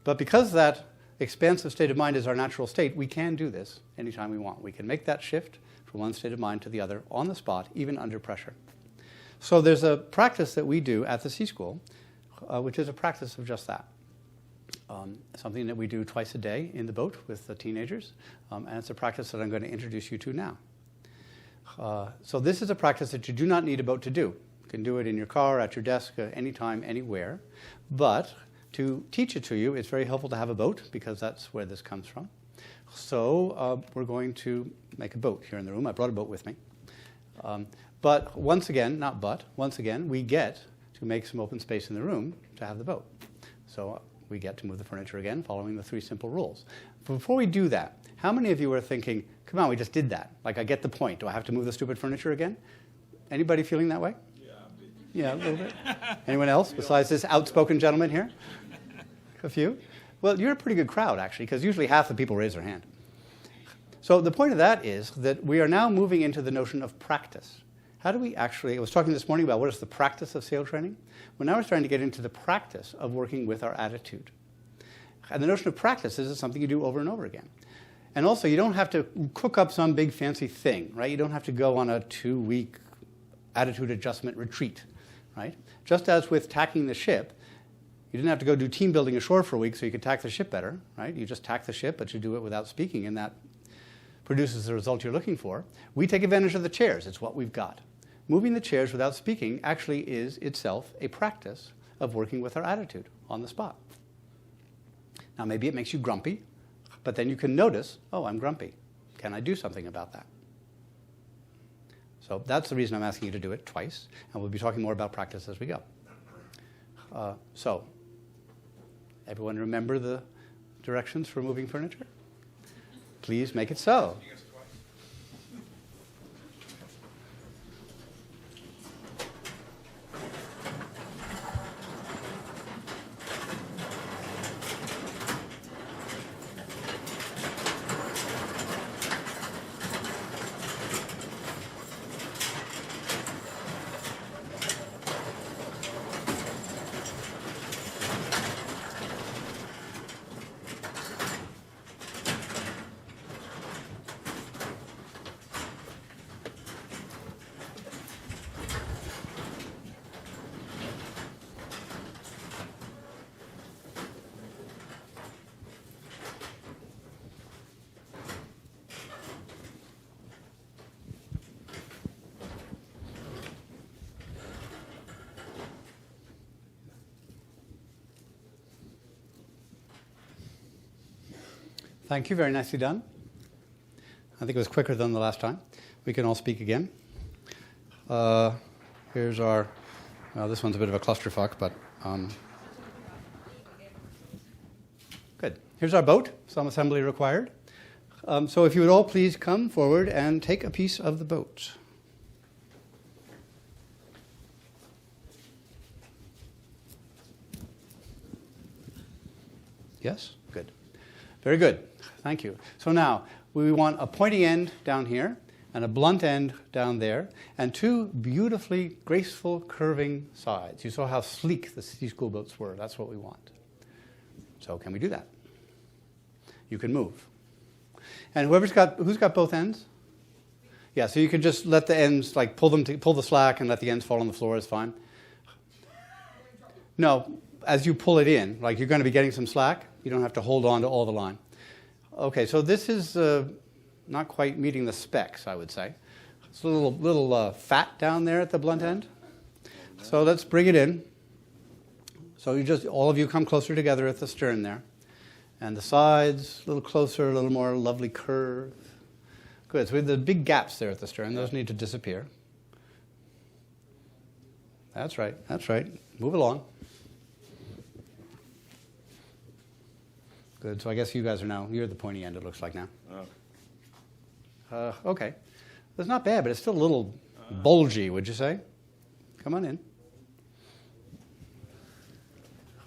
But because that expansive state of mind is our natural state, we can do this anytime we want. We can make that shift from one state of mind to the other on the spot, even under pressure. So there's a practice that we do at the Sea School, which is a practice of just that. Something that we do twice a day in the boat with the teenagers, and it's a practice that I'm going to introduce you to now. So this is a practice that you do not need a boat to do. You can do it in your car, at your desk, anytime, anywhere. But to teach it to you, it's very helpful to have a boat, because that's where this comes from. So we're going to make a boat here in the room. I brought a boat with me. But once again, once again, we get to make some open space in the room to have the boat. So we get to move the furniture again, following the 3 simple rules. Before we do that, how many of you are thinking, come on, we just did that. Like, I get the point. Do I have to move the stupid furniture again? Anybody feeling that way? Yeah, a bit. Yeah, a little bit. Anyone else besides this outspoken gentleman here? A few? Well, you're a pretty good crowd, actually, because usually half the people raise their hand. So the point of that is that we are now moving into the notion of practice. How do we actually, I was talking this morning about what is the practice of sail training. Well, now we're starting to get into the practice of working with our attitude. And the notion of practice is something you do over and over again. And also, you don't have to cook up some big fancy thing, right? You don't have to go on a 2-week attitude adjustment retreat, right? Just as with tacking the ship, you didn't have to go do team building ashore for a week so you could tack the ship better, right? You just tack the ship, but you do it without speaking, and that produces the result you're looking for. We take advantage of the chairs. It's what we've got. Moving the chairs without speaking actually is itself a practice of working with our attitude on the spot. Now, maybe it makes you grumpy, but then you can notice, oh, I'm grumpy. Can I do something about that? So that's the reason I'm asking you to do it twice, and we'll be talking more about practice as we go. So, everyone remember the directions for moving furniture? Please make it so. Thank you. Very nicely done. I think it was quicker than the last time. We can all speak again. Here's our, well, this one's a bit of a clusterfuck, but good. Here's our boat. Some assembly required. So if you would all please come forward and take a piece of the boat. Yes? Good. Very good. Thank you. So now, we want a pointy end down here and a blunt end down there and 2 beautifully graceful curving sides. You saw how sleek the Sea School boats were. That's what we want. So can we do that? You can move. And who's got both ends? Yeah, so you can just let the ends, like pull the slack and let the ends fall on the floor is fine. No, as you pull it in, like you're going to be getting some slack, you don't have to hold on to all the line. Okay, so this is not quite meeting the specs, I would say. It's a little fat down there at the blunt end. So let's bring it in. So all of you come closer together at the stern there. And the sides, a little closer, a little more lovely curve. Good, so we have the big gaps there at the stern. Those need to disappear. That's right, that's right. Move along. Good, so I guess you guys you're the pointy end, it looks like now. Oh. Okay. It's not bad, but it's still a little bulgy, would you say? Come on in.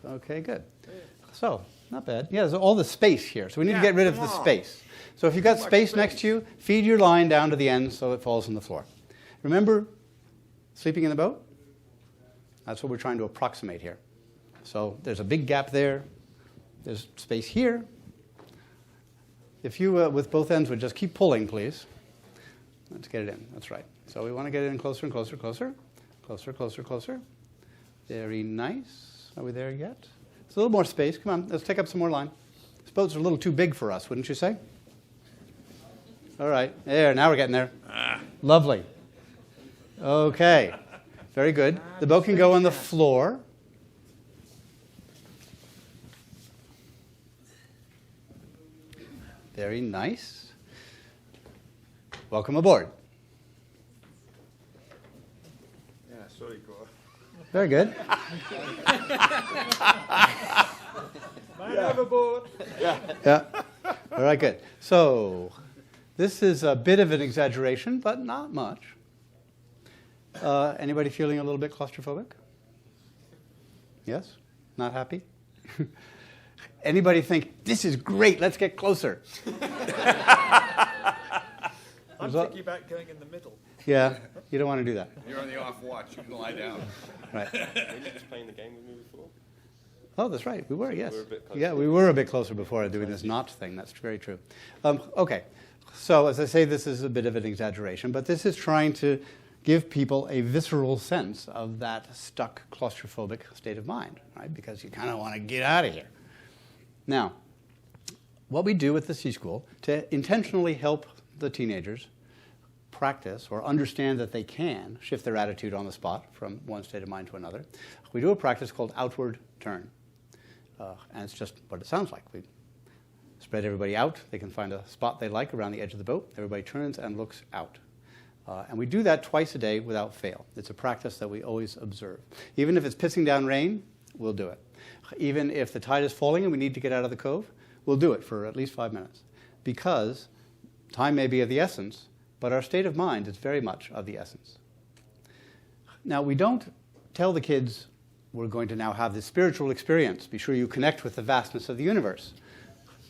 Okay, good. So, not bad. Yeah, there's all the space here, so we need to get rid of the space. So if you've got space next to you, feed your line down to the end so it falls on the floor. Remember sleeping in the boat? That's what we're trying to approximate here. So there's a big gap there. There's space here, if you, with both ends, would just keep pulling, please. Let's get it in. That's right. So we want to get it in closer and closer, closer. Closer, closer, closer. Very nice. Are we there yet? It's a little more space. Come on, let's take up some more line. These boats are a little too big for us, wouldn't you say? All right. There, now we're getting there. Lovely. Okay. Very good. The boat can go on the floor. Very nice. Welcome aboard. Yeah, sorry, Cor. Very good. Man overboard. Yeah. All right, good. So this is a bit of an exaggeration, but not much. Anybody feeling a little bit claustrophobic? Yes? Not happy? Anybody think, this is great, let's get closer? I'm thinking about going in the middle. Yeah, you don't want to do that. You're on the off watch. You can lie down. Right. Were you just playing the game with me before? Oh, that's right. We were, yes. We were a bit closer. Yeah, we were a bit closer before doing this not thing. That's very true. Okay. So as I say, this is a bit of an exaggeration, but this is trying to give people a visceral sense of that stuck claustrophobic state of mind, right? Because you kind of want to get out of here. Now, what we do at the C School to intentionally help the teenagers practice or understand that they can shift their attitude on the spot from one state of mind to another, we do a practice called outward turn. And it's just what it sounds like. We spread everybody out. They can find a spot they like around the edge of the boat. Everybody turns and looks out. And we do that twice a day without fail. It's a practice that we always observe. Even if it's pissing down rain, we'll do it. Even if the tide is falling and we need to get out of the cove, we'll do it for at least 5 minutes. Because time may be of the essence, but our state of mind is very much of the essence. Now, we don't tell the kids, we're going to now have this spiritual experience. Be sure you connect with the vastness of the universe.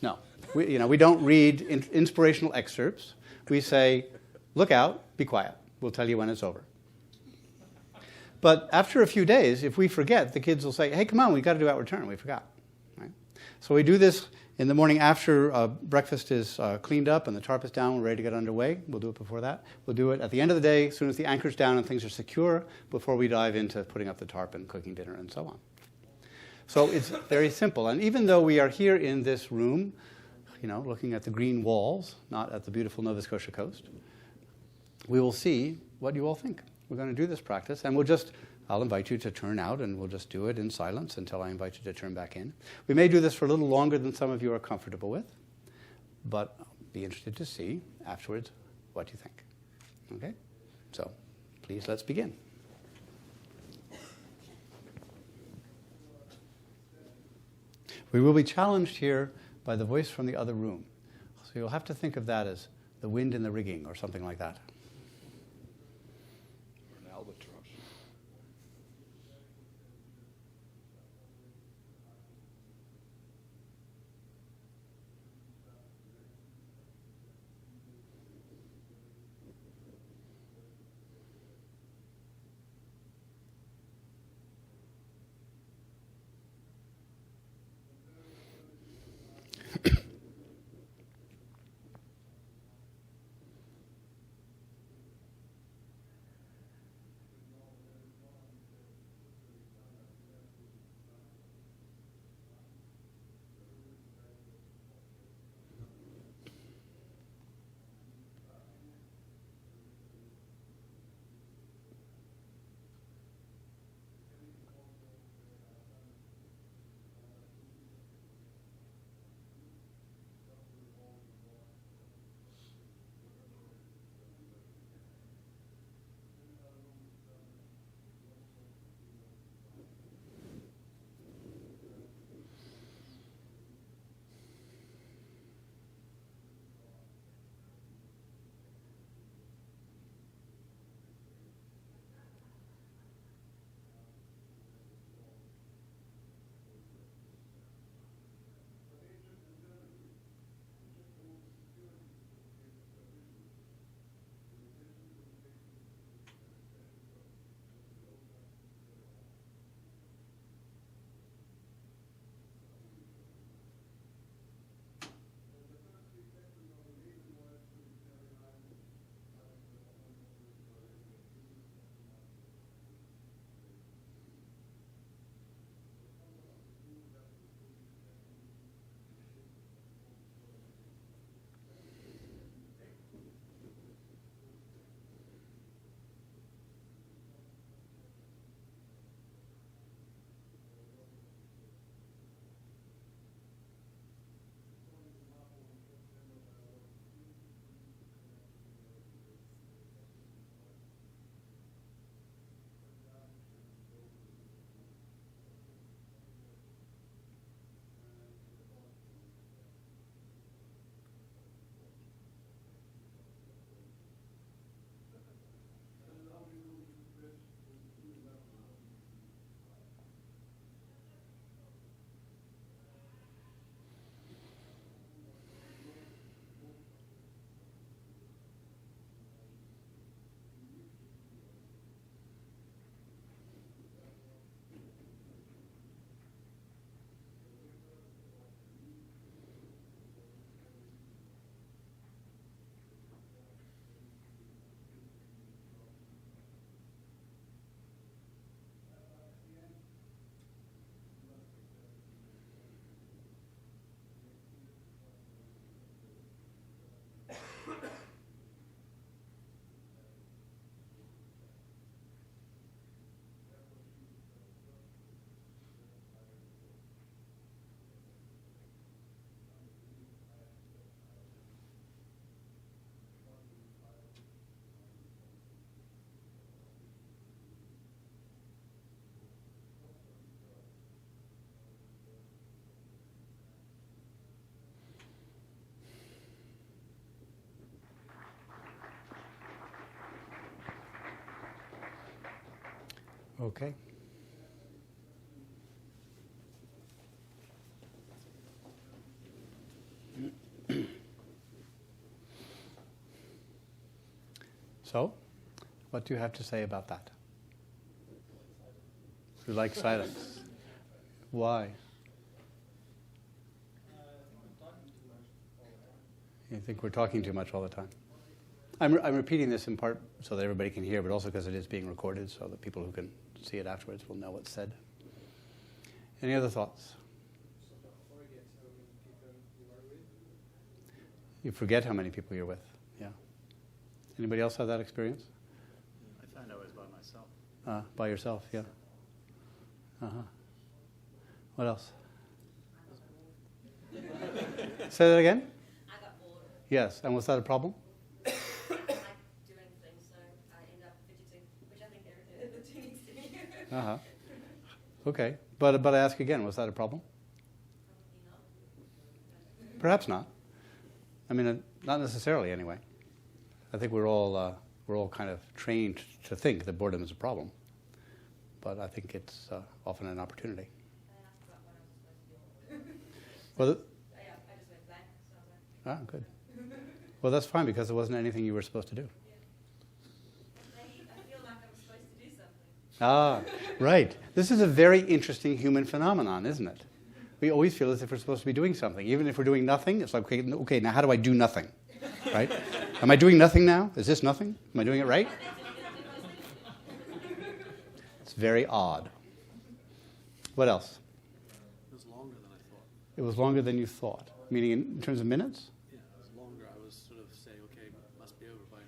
No. We don't read inspirational excerpts. We say, look out, be quiet. We'll tell you when it's over. But after a few days, if we forget, the kids will say, hey, come on, we've got to do outward turn. We forgot. Right? So we do this in the morning after breakfast is cleaned up and the tarp is down, we're ready to get underway. We'll do it before that. We'll do it at the end of the day, as soon as the anchor's down and things are secure, before we dive into putting up the tarp and cooking dinner and so on. So it's very simple. And even though we are here in this room, looking at the green walls, not at the beautiful Nova Scotia coast, we will see what you all think. We're going to do this practice, and I'll invite you to turn out, and we'll just do it in silence until I invite you to turn back in. We may do this for a little longer than some of you are comfortable with, but I'll be interested to see afterwards what you think. Okay? So, please, let's begin. We will be challenged here by the voice from the other room. So you'll have to think of that as the wind in the rigging or something like that. An albatross. Okay. So, what do you have to say about that? You like silence. Why? You think we're talking too much all the time? I'm repeating this in part so that everybody can hear, but also because it is being recorded, so that people who can see it afterwards will know what's said. Any other thoughts? You forget how many people you're with. Yeah. Anybody else have that experience? I find I was by myself. By yourself, yeah. Uh-huh. What else? Say that again? I got bored. Yes. And was that a problem? I like doing things, so I end up fidgeting, which I think the two needs to be. Uh-huh. Okay. But I ask again, was that a problem? Probably not. Perhaps not. I mean, not necessarily anyway. I think we're all kind of trained to think that boredom is a problem. But I think it's often an opportunity. I asked about what I was supposed to do. Well, Yeah, I just went blank, so I was like, good. Well, that's fine because there wasn't anything you were supposed to do. I feel like I'm supposed to do something. Right. This is a very interesting human phenomenon, isn't it? We always feel as if we're supposed to be doing something. Even if we're doing nothing, it's like, okay, now how do I do nothing? Right? Am I doing nothing now? Is this nothing? Am I doing it right? It's very odd. What else? It was longer than I thought. It was longer than you thought. Meaning in terms of minutes? Yeah, it was longer. I was sort of saying, okay, must be over by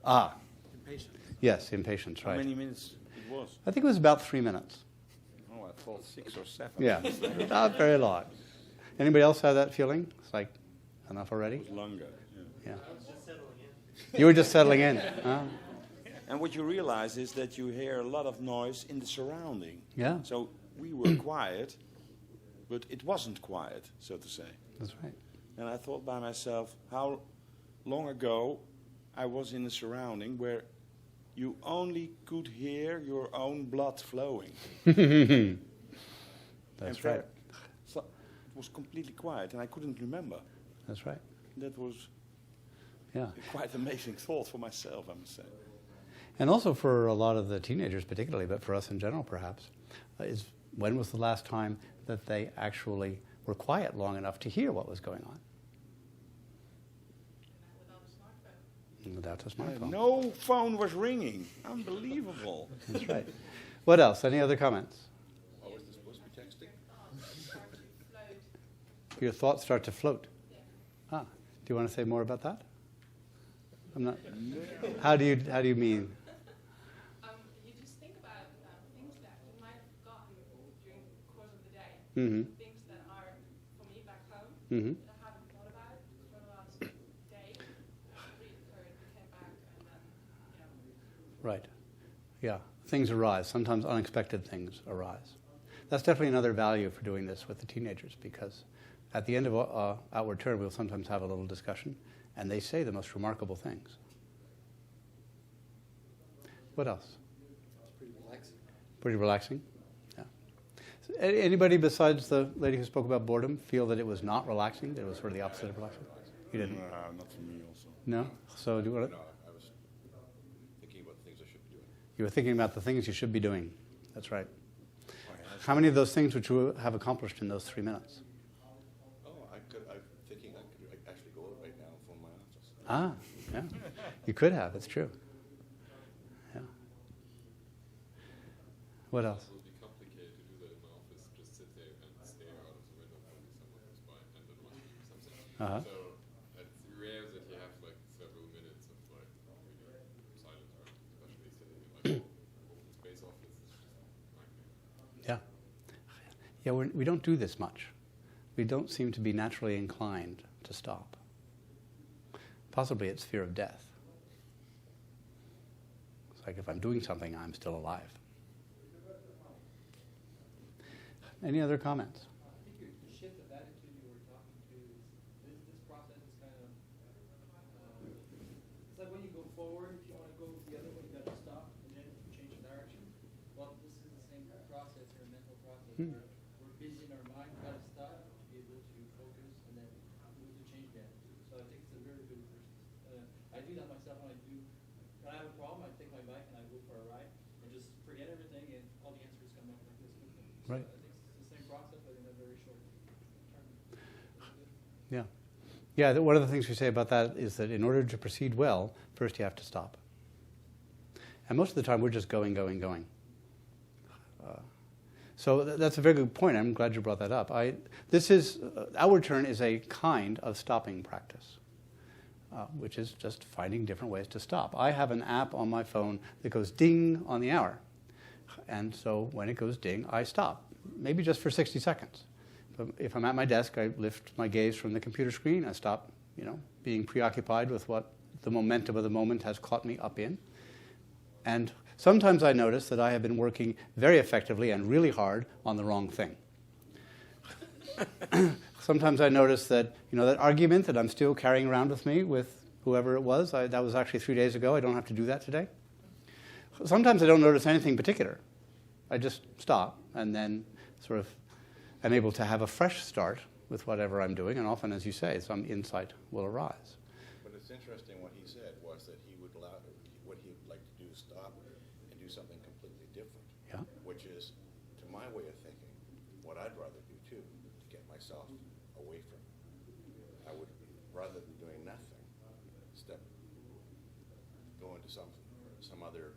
now. Impatient. Yes, impatience, How right. many minutes it was? I think it was about 3 minutes. Oh, I thought 6 or 7. Yeah, not very long. Anybody else have that feeling? It's like, enough already? It was longer. Yeah. Yeah. I was just settling in. You were just settling in. Huh? And what you realize is that you hear a lot of noise in the surrounding. Yeah, So we were quiet, but it wasn't quiet, so to say. that's right. And I thought by myself, how long ago I was in a surrounding where you only could hear your own blood flowing. That's And right. So it was completely quiet, and I couldn't remember. That's right. That was Yeah. a quite amazing thought for myself, I must say. And also for a lot of the teenagers particularly, but for us in general perhaps, is when was the last time that they actually were quiet long enough to hear what was going on? Without a smartphone. Without a smartphone. No phone was ringing. Unbelievable. That's right. What else? Any other comments? Oh, is this supposed to be texting? Start to float. Your thoughts start to float. Do you want to say more about that? I'm not. How do you mean? You just think about things that you might have forgotten during the course of the day. Mm-hmm. Things that are, for me, back home, Mm-hmm. that I haven't thought about for the last day. Reoccurred, came back, and then, Right. Yeah. Things arise. Sometimes unexpected things arise. That's definitely another value for doing this with the teenagers because at the end of Outward Turn, we'll sometimes have a little discussion, and they say the most remarkable things. What else? It's pretty relaxing. Pretty relaxing? Yeah. So, anybody besides the lady who spoke about boredom feel that it was not relaxing, that it was sort of the opposite of relaxing? You didn't? Not for me also. No? So do you want to? No, I was thinking about the things I should be doing. You were thinking about the things you should be doing. That's right. How many of those things would you have accomplished in those 3 minutes? Oh, I'm thinking I could actually go right now and phone my office. Yeah. You could have, it's true. Yeah. What else? It would be complicated to do that in the office, just sit there and stare out of the window hoping someone comes by and then want to do something. Uh-huh. So it's rare that you have like several minutes of like really silence, right? Especially sitting in like open space office. It's just nightmare. Yeah. Yeah, we don't do this much. We don't seem to be naturally inclined to stop. Possibly it's fear of death. It's like if I'm doing something, I'm still alive. Any other comments? I think the shift of attitude you were talking to is this process is kind of it's like when you go forward, if you want to go the other way, you got to stop and then change the direction. Well, this is when I have a problem, I take my bike and I go for a ride and just forget everything, and all the answers come back like this. So Right. I think it's the same process, but in a very short term. Yeah. Yeah, one of the things we say about that is that in order to proceed well, first you have to stop. And most of the time we're just going. So that's a very good point. I'm glad you brought that up. Outward turn is a kind of stopping practice, which is just finding different ways to stop. I have an app on my phone that goes ding on the hour. And so when it goes ding, I stop, maybe just for 60 seconds. If I'm at my desk, I lift my gaze from the computer screen. I stop, being preoccupied with what the momentum of the moment has caught me up in. And sometimes I notice that I have been working very effectively and really hard on the wrong thing. Sometimes I notice that, that argument that I'm still carrying around with me with whoever it was, that was actually 3 days ago. I don't have to do that today. Sometimes I don't notice anything particular. I just stop and then sort of am able to have a fresh start with whatever I'm doing, and often, as you say, some insight will arise. But it's interesting what he said was that he would what he would like to do is stop and do something completely different. Yeah. Which is, to my way of thinking, what I'd rather do too, to get myself away from it. I would, rather than doing nothing, go into some other,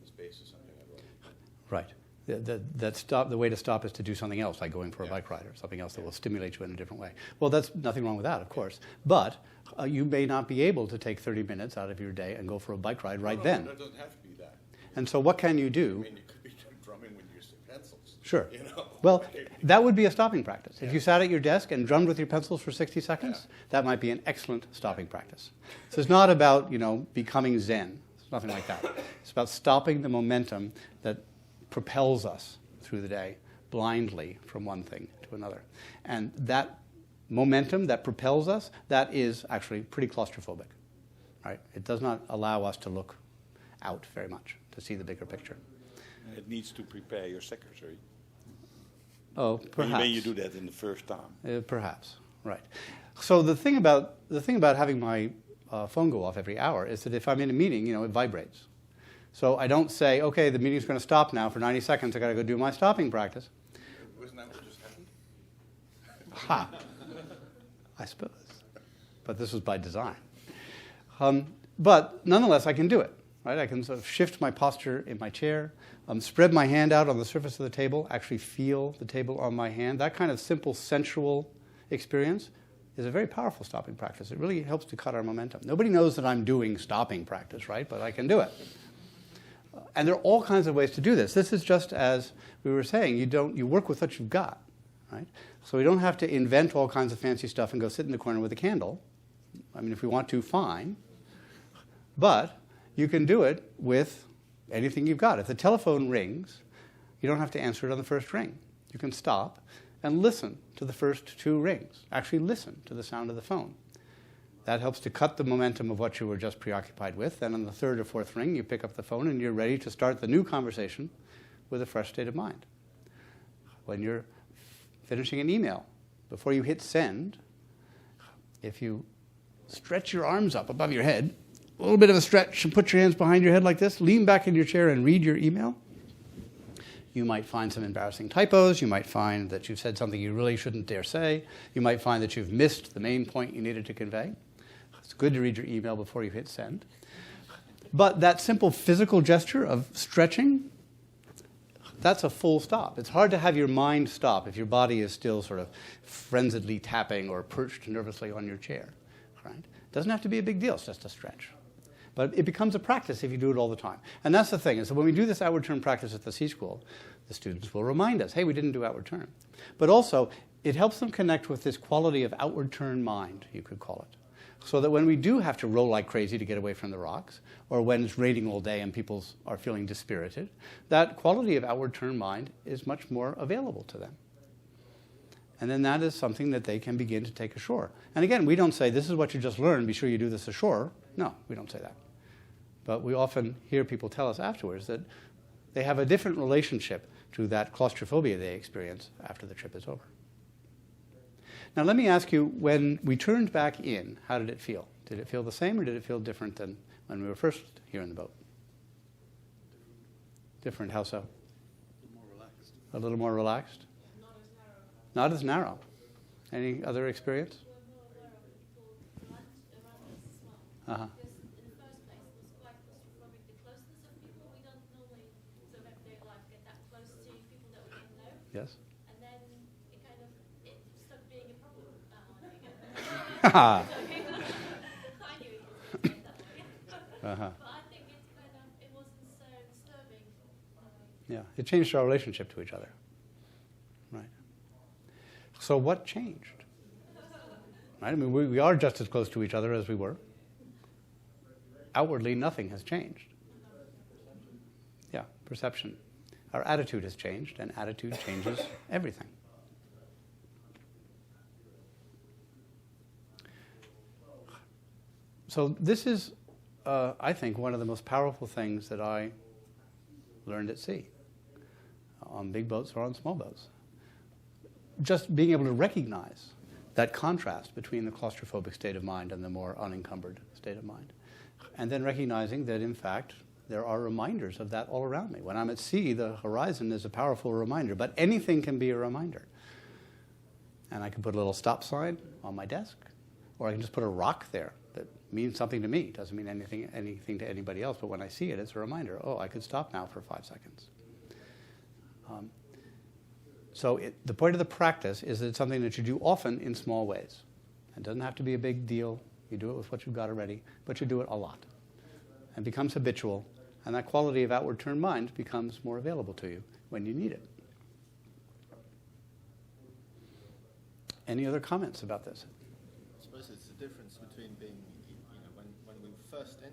space or something I'd rather do. Right. The way to stop is to do something else, like going for a bike ride or something else that will stimulate you in a different way. Well, that's nothing wrong with that, of course. But you may not be able to take 30 minutes out of your day and go for a bike ride then. No, it doesn't have to be that. And so what can you do? I mean, you could be drumming with your pencils. Sure. Well, that would be a stopping practice. If you sat at your desk and drummed with your pencils for 60 seconds, that might be an excellent stopping practice. So it's not about, becoming Zen. It's nothing like that. It's about stopping the momentum that propels us through the day blindly from one thing to another. And that momentum that propels us, that is actually pretty claustrophobic. Right? It does not allow us to look out very much, to see the bigger picture. It needs to prepare your secretary. Oh, perhaps. When you do that in the first time. Perhaps, right. So the thing about having my phone go off every hour is that if I'm in a meeting, it vibrates. So I don't say, okay, the meeting's going to stop now for 90 seconds. I got to go do my stopping practice. Wasn't that what just happened? Ha! I suppose. But this was by design. But nonetheless, I can do it. Right? I can sort of shift my posture in my chair, spread my hand out on the surface of the table, actually feel the table on my hand. That kind of simple, sensual experience is a very powerful stopping practice. It really helps to cut our momentum. Nobody knows that I'm doing stopping practice, right? But I can do it. And there are all kinds of ways to do this. This is just as we were saying, you work with what you've got, right? So we don't have to invent all kinds of fancy stuff and go sit in the corner with a candle. I mean, if we want to, fine. But you can do it with anything you've got. If the telephone rings, you don't have to answer it on the first ring. You can stop and listen to the first 2 rings. Actually listen to the sound of the phone. That helps to cut the momentum of what you were just preoccupied with. Then on the 3rd or 4th ring, you pick up the phone and you're ready to start the new conversation with a fresh state of mind. When you're finishing an email, before you hit send, if you stretch your arms up above your head, a little bit of a stretch, and put your hands behind your head like this, lean back in your chair and read your email, you might find some embarrassing typos. You might find that you've said something you really shouldn't dare say. You might find that you've missed the main point you needed to convey. It's good to read your email before you hit send. But that simple physical gesture of stretching, that's a full stop. It's hard to have your mind stop if your body is still sort of frenziedly tapping or perched nervously on your chair. Right? It doesn't have to be a big deal. It's just a stretch. But it becomes a practice if you do it all the time. And that's the thing, is that when we do this outward turn practice at the C-School, the students will remind us, hey, we didn't do outward turn. But also, it helps them connect with this quality of outward turn mind, you could call it. So that when we do have to roll like crazy to get away from the rocks, or when it's raining all day and people are feeling dispirited, that quality of outward turn mind is much more available to them. And then that is something that they can begin to take ashore. And again, we don't say, this is what you just learned, be sure you do this ashore. No, we don't say that. But we often hear people tell us afterwards that they have a different relationship to that claustrophobia they experience after the trip is over. Now let me ask you, when we turned back in, how did it feel? Did it feel the same or did it feel different than when we were first here in the boat? Different, how so? A little more relaxed. A little more relaxed? Not as narrow. Not as narrow. Any other experience? We're more aware of people around us as well. Uh-huh. Because in the first place, it was quite claustrophobic. The closeness of people, we don't normally, sort of everyday life, get that close to people that we don't know. Yes? And then it kind of, it stopped being a problem. Uh-huh. I knew it was going to get that way. Uh-huh. But I think it kind of, it wasn't so disturbing. Yeah, it changed our relationship to each other. Right. So what changed? Right? I mean, we are just as close to each other as we were. Outwardly, nothing has changed. Yeah, perception. Our attitude has changed, and attitude changes everything. So this is, I think, one of the most powerful things that I learned at sea, on big boats or on small boats. Just being able to recognize that contrast between the claustrophobic state of mind and the more unencumbered state of mind. And then recognizing that, in fact, there are reminders of that all around me. When I'm at sea, the horizon is a powerful reminder, but anything can be a reminder. And I can put a little stop sign on my desk, or I can just put a rock there that means something to me. It doesn't mean anything to anybody else, but when I see it, it's a reminder. Oh, I could stop now for 5 seconds. So the point of the practice is that it's something that you do often in small ways. It doesn't have to be a big deal. You do it with what you've got already, but you do it a lot. And becomes habitual, and that quality of outward turned mind becomes more available to you when you need it. Any other comments about this? I suppose it's the difference between being, when we were first in,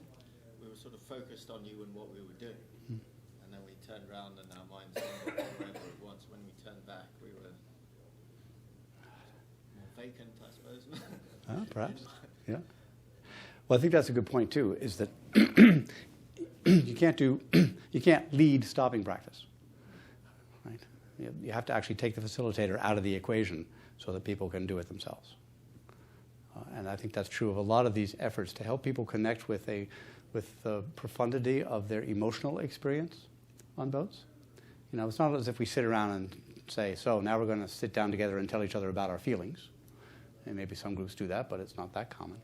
we were sort of focused on you and what we were doing. And then we turned around and our minds wandered wherever it was. When we turned back, we were more vacant, I suppose. Perhaps, yeah. Well, I think that's a good point too, is that you can't lead stopping practice, right? You have to actually take the facilitator out of the equation so that people can do it themselves. And I think that's true of a lot of these efforts to help people connect with the profundity of their emotional experience on boats. It's not as if we sit around and say, so now we're going to sit down together and tell each other about our feelings. And maybe some groups do that, but it's not that common.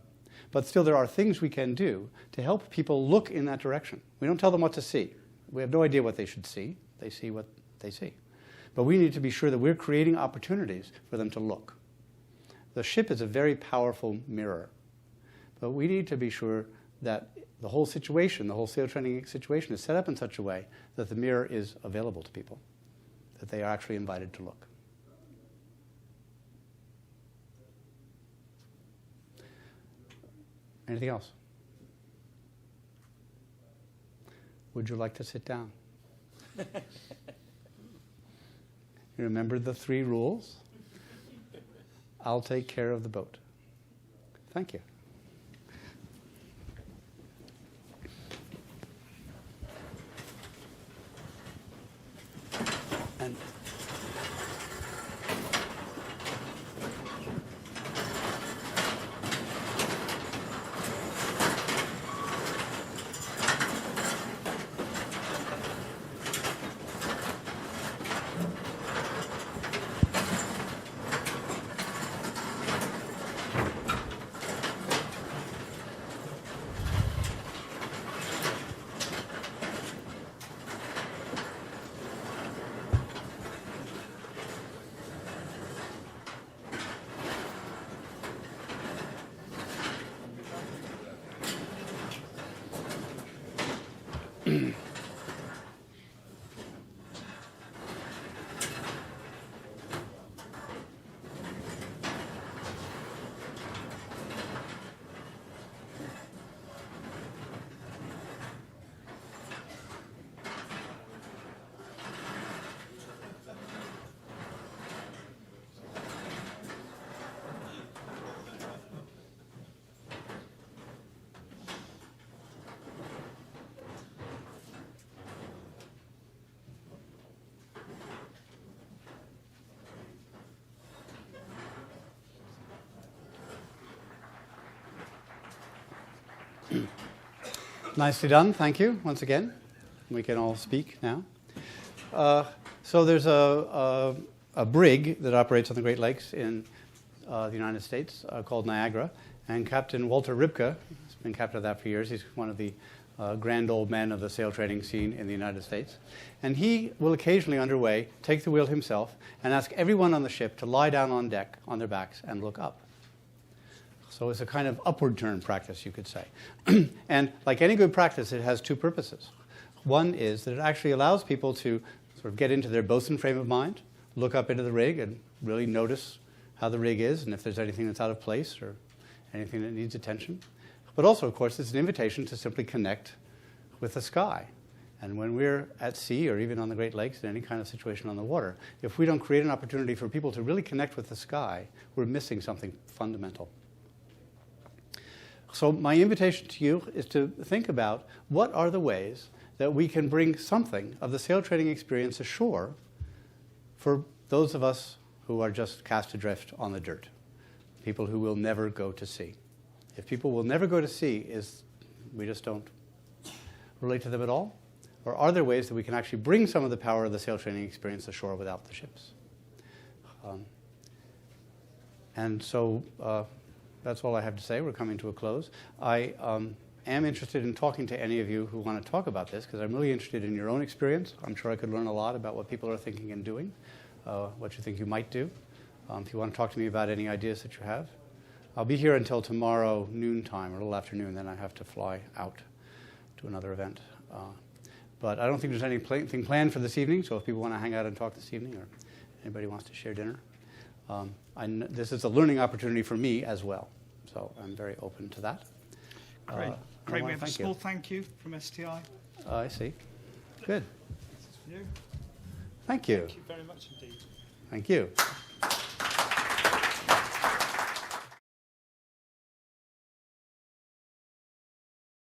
But still, there are things we can do to help people look in that direction. We don't tell them what to see. We have no idea what they should see. They see what they see. But we need to be sure that we're creating opportunities for them to look. The ship is a very powerful mirror. But we need to be sure that the whole situation, the whole sail training situation is set up in such a way that the mirror is available to people, that they are actually invited to look. Anything else? Would you like to sit down? You remember the 3 rules? I'll take care of the boat. Thank you. And Nicely done. Thank you once again. We can all speak now. So there's a brig that operates on the Great Lakes in the United States called Niagara, and Captain Walter Ribke has been captain of that for years. He's one of the grand old men of the sail training scene in the United States. And he will occasionally underway take the wheel himself and ask everyone on the ship to lie down on deck on their backs and look up. So it's a kind of upward turn practice, you could say. And like any good practice, it has two purposes. One is that it actually allows people to sort of get into their bosun frame of mind, look up into the rig and really notice how the rig is and if there's anything that's out of place or anything that needs attention. But also, of course, it's an invitation to simply connect with the sky. And when we're at sea or even on the Great Lakes in any kind of situation on the water, if we don't create an opportunity for people to really connect with the sky, we're missing something fundamental. So my invitation to you is to think about what are the ways that we can bring something of the sail training experience ashore for those of us who are just cast adrift on the dirt, people who will never go to sea. If people will never go to sea, we just don't relate to them at all? Or are there ways that we can actually bring some of the power of the sail training experience ashore without the ships? And so that's all I have to say. We're coming to a close. I am interested in talking to any of you who want to talk about this, because I'm really interested in your own experience. I'm sure I could learn a lot about what people are thinking and doing, what you think you might do. If you want to talk to me about any ideas that you have. I'll be here until tomorrow noontime, or a little after noon, then I have to fly out to another event. But I don't think there's anything planned for this evening, so if people want to hang out and talk this evening, or anybody wants to share dinner, this is a learning opportunity for me as well. So I'm very open to that. Great. I We wanna have a thank small you. thank you from STI. I see. Good. This is for you. Thank you. Thank you very much indeed. Thank you.